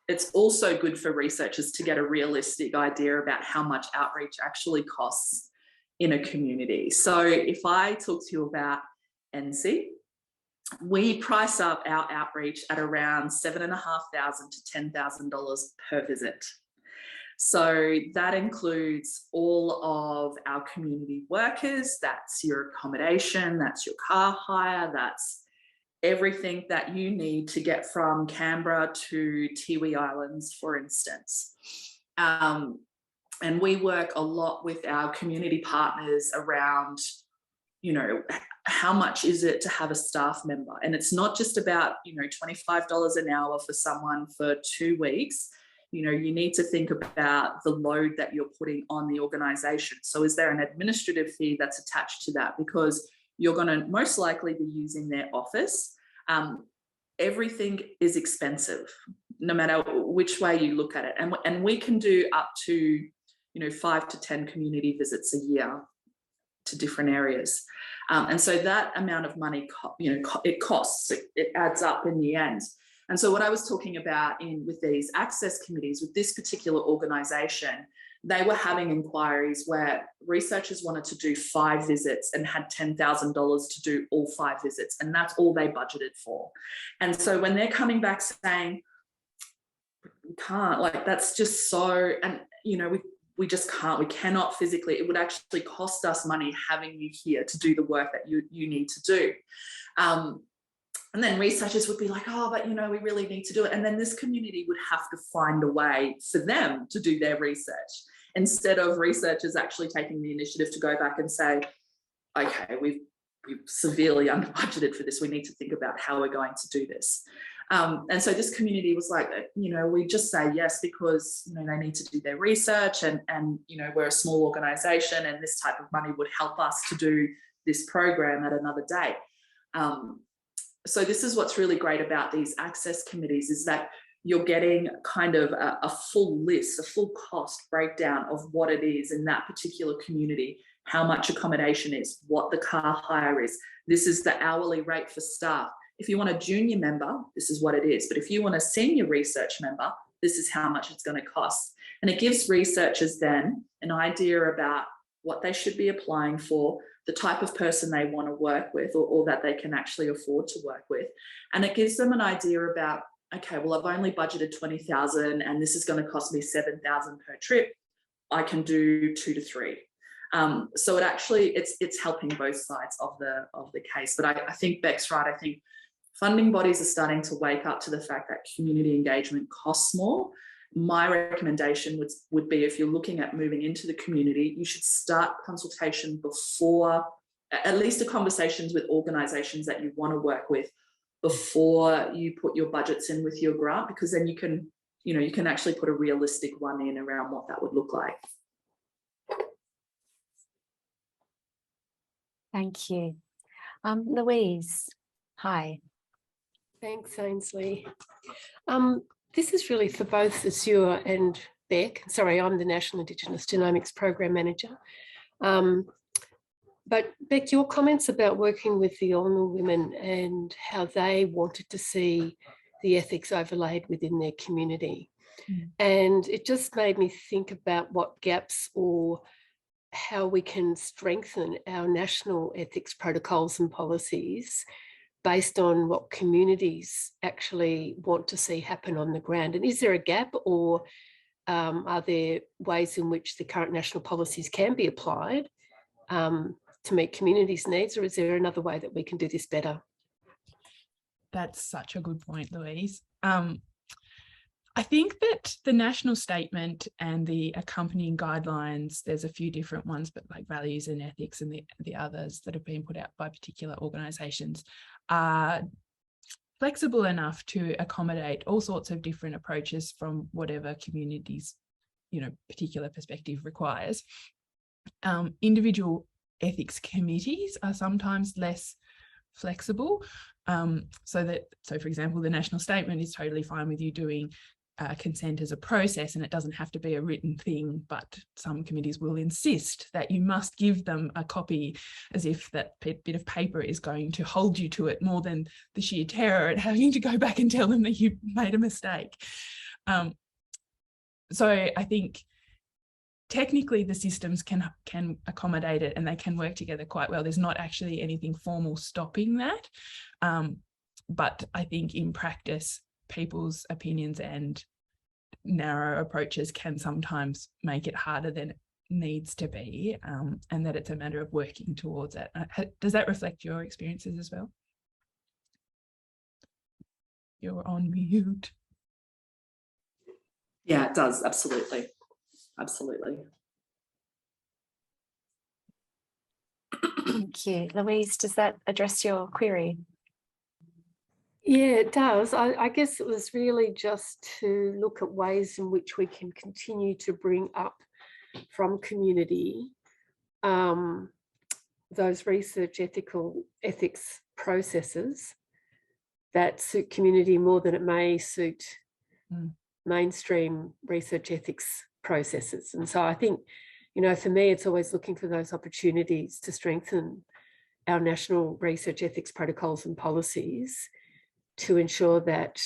it's also good for researchers to get a realistic idea about how much outreach actually costs in a community. So if I talk to you about ELSI, we price up our outreach at around $7,500 to $10,000 per visit. So that includes all of our community workers, that's your accommodation, that's your car hire, that's everything that you need to get from Canberra to Tiwi Islands, for instance. And we work a lot with our community partners around, you know, how much is it to have a staff member? And it's not just about, you know, $25 an hour for someone for 2 weeks. You know, you need to think about the load that you're putting on the organisation. So is there an administrative fee that's attached to that? Because you're going to most likely be using their office. Everything is expensive, no matter which way you look at it. And we can do up to, you know, 5 to 10 community visits a year to different areas. And so that amount of money, you know, it costs, it adds up in the end. And so what I was talking about with these access committees, with this particular organisation, they were having inquiries where researchers wanted to do 5 visits and had $10,000 to do all 5 visits, and that's all they budgeted for. And so when they're coming back saying, we can't, like, that's just so, and, you know, we just can't, we cannot physically, it would actually cost us money having you here to do the work that you need to do. And then researchers would be like, oh, but, you know, we really need to do it. And then this community would have to find a way for them to do their research, instead of researchers actually taking the initiative to go back and say, okay, severely under budgeted for this. We need to think about how we're going to do this. And so this community was like, we just say yes because they need to do their research, and we're a small organisation, and this type of money would help us to do this program at another date. So this is what's really great about these access committees, is that you're getting kind of a full list, a full cost breakdown of what it is in that particular community, how much accommodation is, what the car hire is. This is the hourly rate for staff. If you want a junior member, this is what it is. But if you want a senior research member, this is how much it's going to cost. And it gives researchers then an idea about what they should be applying for, the type of person they want to work with, or that they can actually afford to work with. And it gives them an idea about, okay, well, I've only budgeted 20,000 and this is going to cost me 7,000 per trip. I can do 2 to 3. So it actually, it's helping both sides of the case. But I think Beck's right. I think funding bodies are starting to wake up to the fact that community engagement costs more. My recommendation would be, if you're looking at moving into the community, you should start consultation before, at least the conversations with organisations that you want to work with, before you put your budgets in with your grant, because then you can actually put a realistic one in around what that would look like. Thank you. Louise, hi. Thanks, Ainsley. This is really for both Azure and Beck. Sorry, I'm the National Indigenous Genomics Program Manager. But Beck, your comments about working with the Yolngu women and how they wanted to see the ethics overlaid within their community. And it just made me think about what gaps or how we can strengthen our national ethics protocols and policies based on what communities actually want to see happen on the ground. And is there a gap, or are there ways in which the current national policies can be applied to meet communities' needs, or is there another way that we can do this better? That's such a good point, Louise. I think that the national statement and the accompanying guidelines, there's a few different ones, but like values and ethics and the others that have been put out by particular organisations, are flexible enough to accommodate all sorts of different approaches from whatever community's particular perspective requires. Individual ethics committees are sometimes less flexible. So for example, the national statement is totally fine with you doing consent as a process, and it doesn't have to be a written thing, but some committees will insist that you must give them a copy, as if that bit of paper is going to hold you to it more than the sheer terror at having to go back and tell them that you made a mistake. So I think technically the systems can accommodate it, and they can work together quite well. There's not actually anything formal stopping that. But I think in practice, people's opinions and narrow approaches can sometimes make it harder than it needs to be, and that it's a matter of working towards it. Does that reflect your experiences as well? You're on mute. Yeah, it does. Absolutely. Absolutely. Thank you. Louise, does that address your query? Yeah, it does. I guess it was really just to look at ways in which we can continue to bring up from community those research ethics processes that suit community more than it may suit mainstream research ethics processes. And so I think, for me, it's always looking for those opportunities to strengthen our national research ethics protocols and policies to ensure that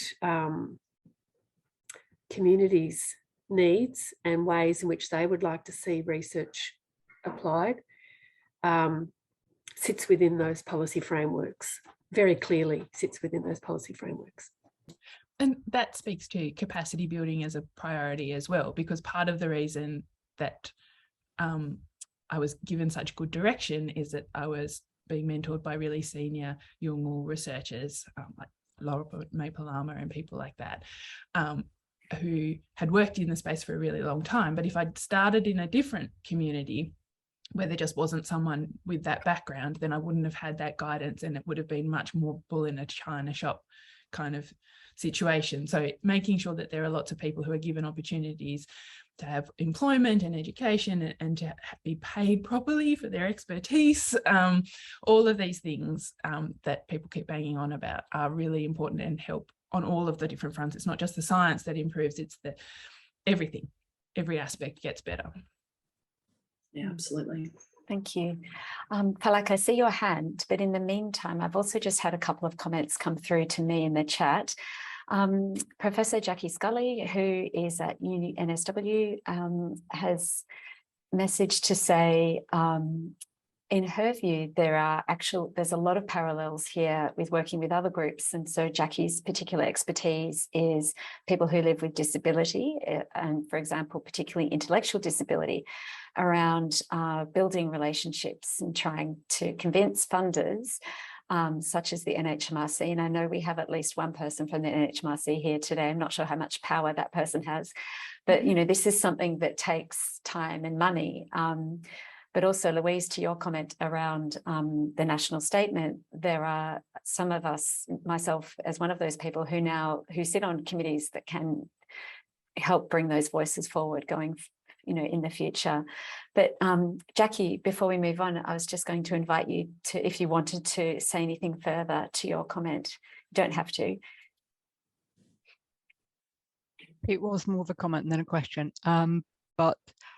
communities' needs and ways in which they would like to see research applied sits within those policy frameworks, very clearly sits within those policy frameworks. And that speaks to capacity building as a priority as well, because part of the reason that I was given such good direction is that I was being mentored by really senior Yolngu researchers, like Laura Mapalama and people like that, who had worked in the space for a really long time. But if I'd started in a different community, where there just wasn't someone with that background, then I wouldn't have had that guidance, and it would have been much more bull in a china shop kind of situation. So making sure that there are lots of people who are given opportunities to have employment and education and to be paid properly for their expertise. All of these things that people keep banging on about are really important and help on all of the different fronts. It's not just the science that improves, it's the everything, every aspect gets better. Yeah, absolutely. Thank you. Falak, I see your hand, but in the meantime, I've also just had a couple of comments come through to me in the chat. Professor Jackie Scully, who is at NSW, has messaged to say, in her view, there's a lot of parallels here with working with other groups. And so Jackie's particular expertise is people who live with disability, and for example, particularly intellectual disability, around building relationships and trying to convince funders, such as the NHMRC. And I know we have at least one person from the NHMRC here today. I'm not sure how much power that person has, but this is something that takes time and money. But also, Louise, to your comment around the national statement, there are some of us, myself as one of those people, who sit on committees that can help bring those voices forward going in the future. But Jackie, before we move on, I was just going to invite you to, if you wanted to say anything further to your comment. You don't have to. It was more of a comment than a question, but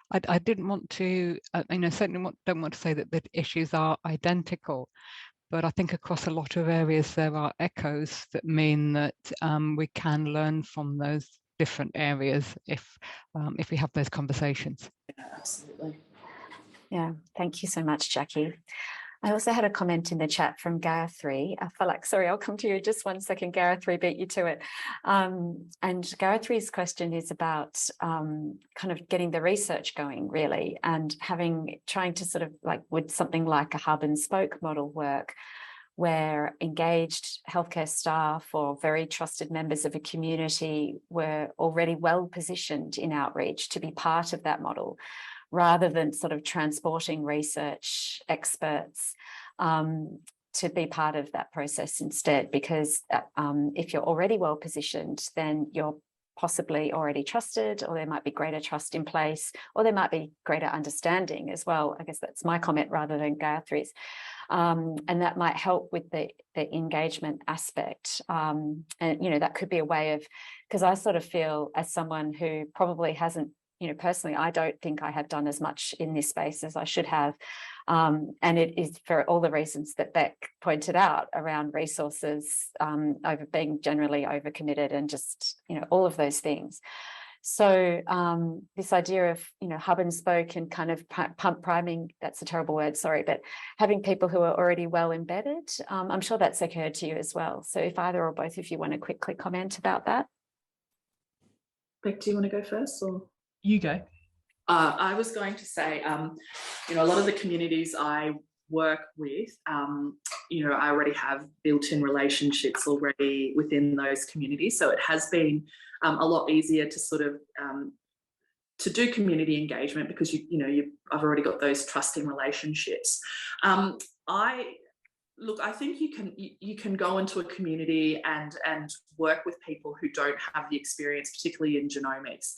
I didn't want to, certainly don't want to say that the issues are identical, but I think across a lot of areas there are echoes that mean that we can learn from those different areas if we have those conversations. Yeah, absolutely. Yeah, thank you so much, Jackie. I also had a comment in the chat from Gayatri. I feel like, sorry, I'll come to you just one second. Gayatri beat you to it. And Gayatri's question is about kind of getting the research going, really, and trying to sort of would something like a hub and spoke model work, where engaged healthcare staff or very trusted members of a community were already well positioned in outreach to be part of that model, rather than sort of transporting research experts to be part of that process instead. Because if you're already well positioned, then you're possibly already trusted, or there might be greater trust in place, or there might be greater understanding as well. I guess that's my comment rather than Gayathri's. And that might help with the engagement aspect. And, that could be a way of, because I sort of feel as someone who probably hasn't, personally, I don't think I have done as much in this space as I should have. And it is for all the reasons that Beck pointed out around resources, over being generally overcommitted, and just, all of those things. So this idea of, hub and spoke and kind of pump priming, that's a terrible word, sorry, but having people who are already well embedded, I'm sure that's occurred to you as well. So if either or both of you want to quickly comment about that. Beck, do you want to go first, or? You go. I was going to say, a lot of the communities I work with, I already have built-in relationships already within those communities. So it has been a lot easier to sort of to do community engagement, because I've already got those trusting relationships. I think you can go into a community and work with people who don't have the experience, particularly in genomics.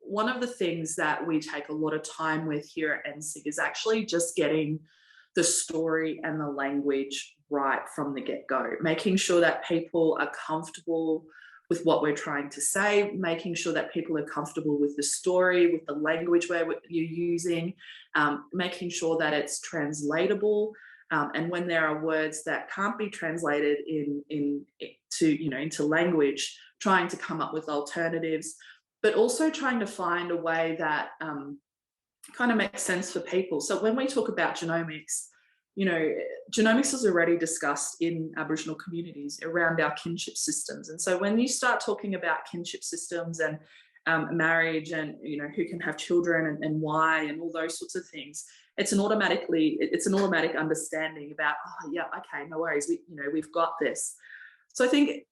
One of the things that we take a lot of time with here at NSIG is actually just getting the story and the language right from the get-go, making sure that people are comfortable with what we're trying to say, making sure that people are comfortable with the story, with the language you're using, making sure that it's translatable. And when there are words that can't be translated into language, trying to come up with alternatives, but also trying to find a way that kind of makes sense for people. So when we talk about genomics, genomics is already discussed in Aboriginal communities around our kinship systems. And so when you start talking about kinship systems and marriage and, who can have children and why and all those sorts of things, it's an automatic understanding about, oh yeah, okay, no worries, we've got this. So I think,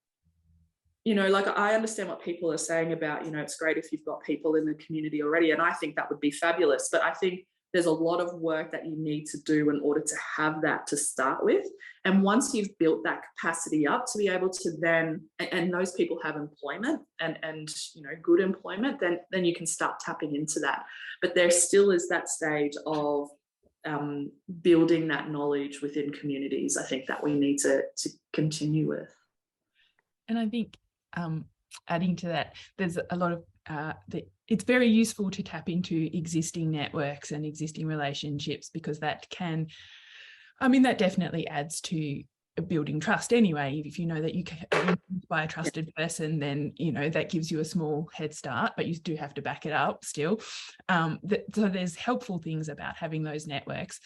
I understand what people are saying about, it's great if you've got people in the community already, and I think that would be fabulous. But I think there's a lot of work that you need to do in order to have that to start with. And once you've built that capacity up to be able to then, and those people have employment and good employment, then you can start tapping into that. But there still is that stage of building that knowledge within communities, I think, that we need to continue with. And I think adding to that, there's a lot of it's very useful to tap into existing networks and existing relationships, because that can, that definitely adds to building trust anyway. If you know that you can by a trusted person, then that gives you a small head start, but you do have to back it up still. So there's helpful things about having those networks,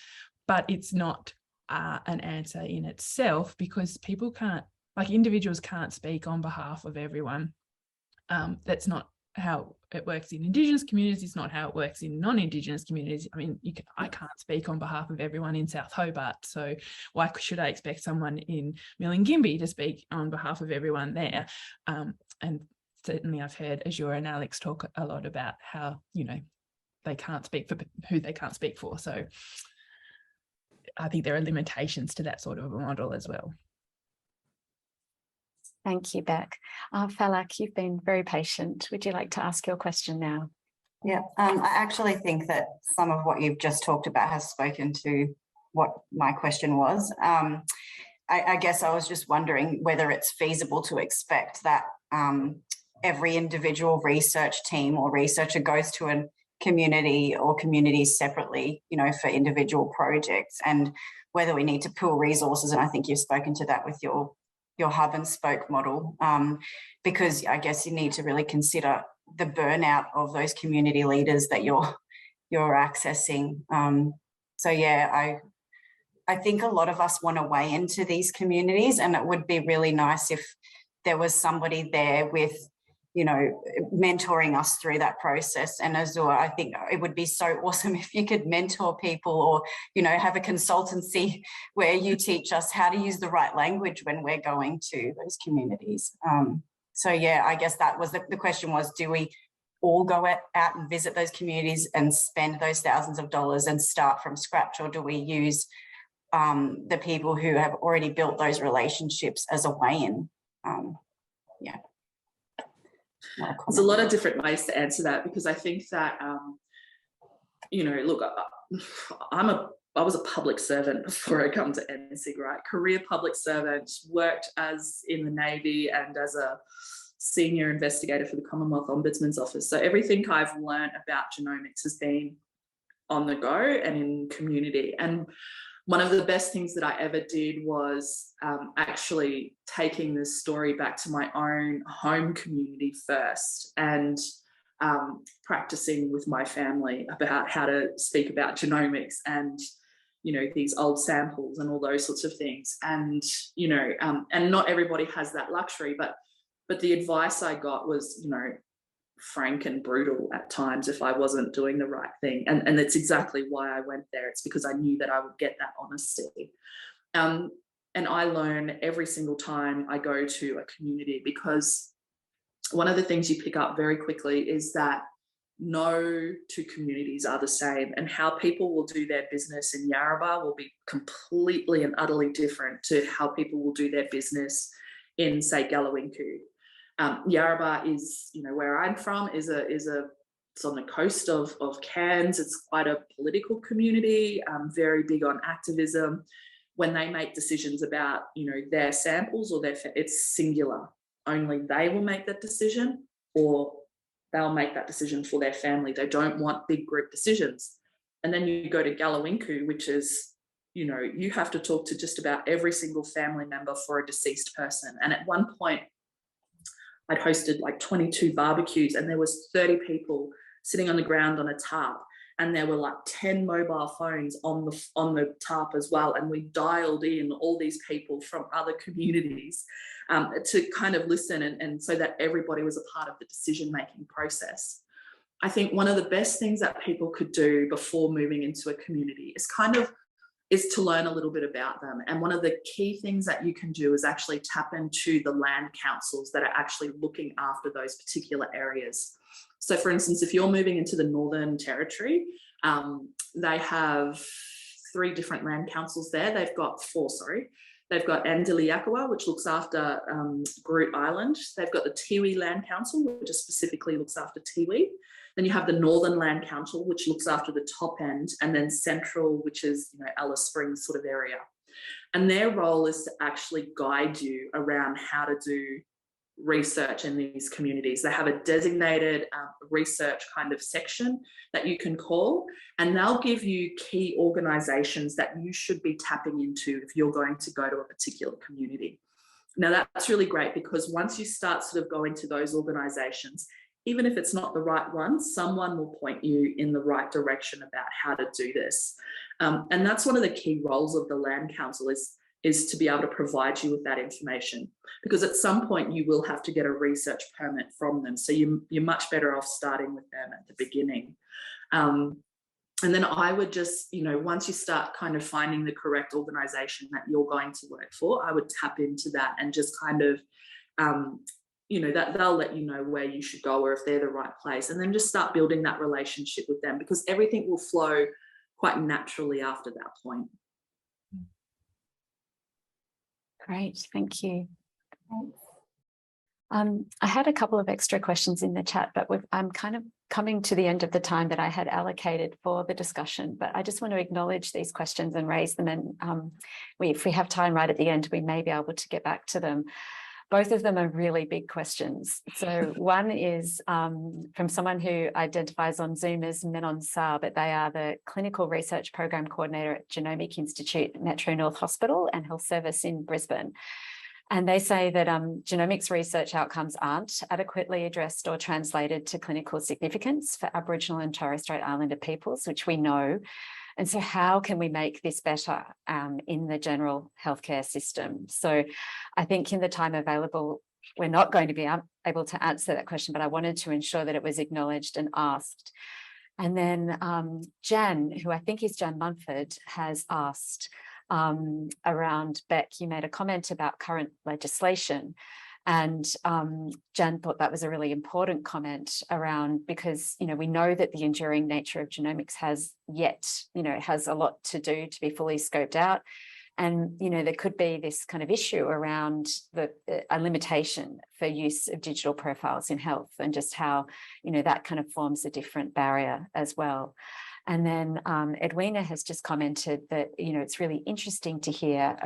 but it's not an answer in itself, because people can't, individuals can't speak on behalf of everyone. That's not how it works in Indigenous communities. It's not how it works in non-Indigenous communities. I can't speak on behalf of everyone in South Hobart, so why should I expect someone in Milingimbi to speak on behalf of everyone there? And certainly I've heard Azure and Alex talk a lot about how, they can't speak for who they can't speak for. So I think there are limitations to that sort of a model as well. Thank you, Beck. Falak, you've been very patient. Would you like to ask your question now? Yeah, I actually think that some of what you've just talked about has spoken to what my question was. I guess I was just wondering whether it's feasible to expect that every individual research team or researcher goes to a community or communities separately, for individual projects, and whether we need to pool resources. And I think you've spoken to that with your hub and spoke model, because I guess you need to really consider the burnout of those community leaders that you're accessing. So yeah, I think a lot of us want to weigh into these communities, and it would be really nice if there was somebody there with, mentoring us through that process. And Azure, I think it would be so awesome if you could mentor people, or, have a consultancy where you teach us how to use the right language when we're going to those communities. So yeah, I guess that was the question was, do we all go out and visit those communities and spend those thousands of dollars and start from scratch, or do we use the people who have already built those relationships as a way-in? Yeah. There's a lot of different ways to answer that, because I think that, look, I was a public servant before I come to NSIG, right? Career public servant, worked as in the Navy and as a senior investigator for the Commonwealth Ombudsman's Office. So everything I've learned about genomics has been on the go and in community. And one of the best things that I ever did was actually taking this story back to my own home community first, and practicing with my family about how to speak about genomics and, these old samples and all those sorts of things. And, and not everybody has that luxury, but the advice I got was, frank and brutal at times if I wasn't doing the right thing. And that's exactly why I went there. It's because I knew that I would get that honesty. And I learn every single time I go to a community, because one of the things you pick up very quickly is that no two communities are the same, and how people will do their business in Yarrabah will be completely and utterly different to how people will do their business in, say, Gallowinku. Yarrabah is, where I'm from, is it's on the coast of Cairns. It's quite a political community, very big on activism. When they make decisions about, their samples or it's singular. Only they will make that decision, or they'll make that decision for their family. They don't want big group decisions. And then you go to Gallowinku, which is, you have to talk to just about every single family member for a deceased person. And at one point, I'd hosted like 22 barbecues, and there was 30 people sitting on the ground on a tarp, and there were like 10 mobile phones on the tarp as well. And we dialed in all these people from other communities to kind of listen, and so that everybody was a part of the decision-making process. I think one of the best things that people could do before moving into a community is to learn a little bit about them. And one of the key things that you can do is actually tap into the land councils that are actually looking after those particular areas. So for instance, if you're moving into the Northern Territory, they have 3 different land councils there. They've got 4, sorry. They've got Andiliakawa, which looks after Groot Island. They've got the Tiwi Land Council, which specifically looks after Tiwi. Then you have the Northern Land Council, which looks after the top end, and then Central, which is, you know, Alice Springs sort of area. And their role is to actually guide you around how to do research in these communities. They have a designated research kind of section that you can call, and they'll give you key organisations that you should be tapping into if you're going to go to a particular community. Now, that's really great, because once you start sort of going to those organisations, even if it's not the right one, someone will point you in the right direction about how to do this. And that's one of the key roles of the Land Council, is to be able to provide you with that information, because at some point you will have to get a research permit from them. So you're much better off starting with them at the beginning. And then I would just, you know, once you start kind of finding the correct organisation that you're going to work for, I would tap into that and just kind of, you know, that they'll let you know where you should go or if they're the right place, and then just start building that relationship with them, because everything will flow quite naturally after that point. Great, thank you. I had a couple of extra questions in the chat, but I'm kind of coming to the end of the time that I had allocated for the discussion, but I just want to acknowledge these questions and raise them, and if we have time right at the end, we may be able to get back to them. Both of them are really big questions. So one is from someone who identifies on Zoom as Menon Sa, but they are the Clinical Research Program Coordinator at Genomic Institute, Metro North Hospital and Health Service in Brisbane. And they say that genomics research outcomes aren't adequately addressed or translated to clinical significance for Aboriginal and Torres Strait Islander peoples, which we know. And so how can we make this better in the general healthcare system? So I think in the time available, we're not going to be able to answer that question, but I wanted to ensure that it was acknowledged and asked. And then Jan, who I think is Jan Munford, has asked around, Beck, you made a comment about current legislation. And Jan thought that was a really important comment around, because, you know, we know that the enduring nature of genomics has a lot to do to be fully scoped out. And, you know, there could be this kind of issue around a limitation for use of digital profiles in health, and just how, you know, that kind of forms a different barrier as well. And then Edwina has just commented that, you know, it's really interesting to hear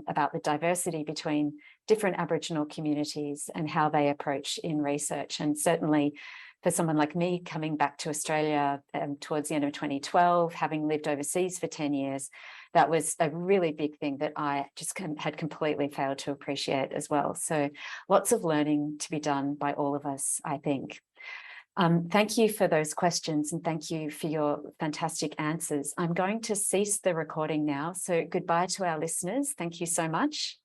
about the diversity between different Aboriginal communities and how they approach in research. And certainly for someone like me coming back to Australia towards the end of 2012, having lived overseas for 10 years, that was a really big thing that I just had completely failed to appreciate as well. So lots of learning to be done by all of us, I think. Thank you for those questions, and thank you for your fantastic answers. I'm going to cease the recording now. So goodbye to our listeners. Thank you so much.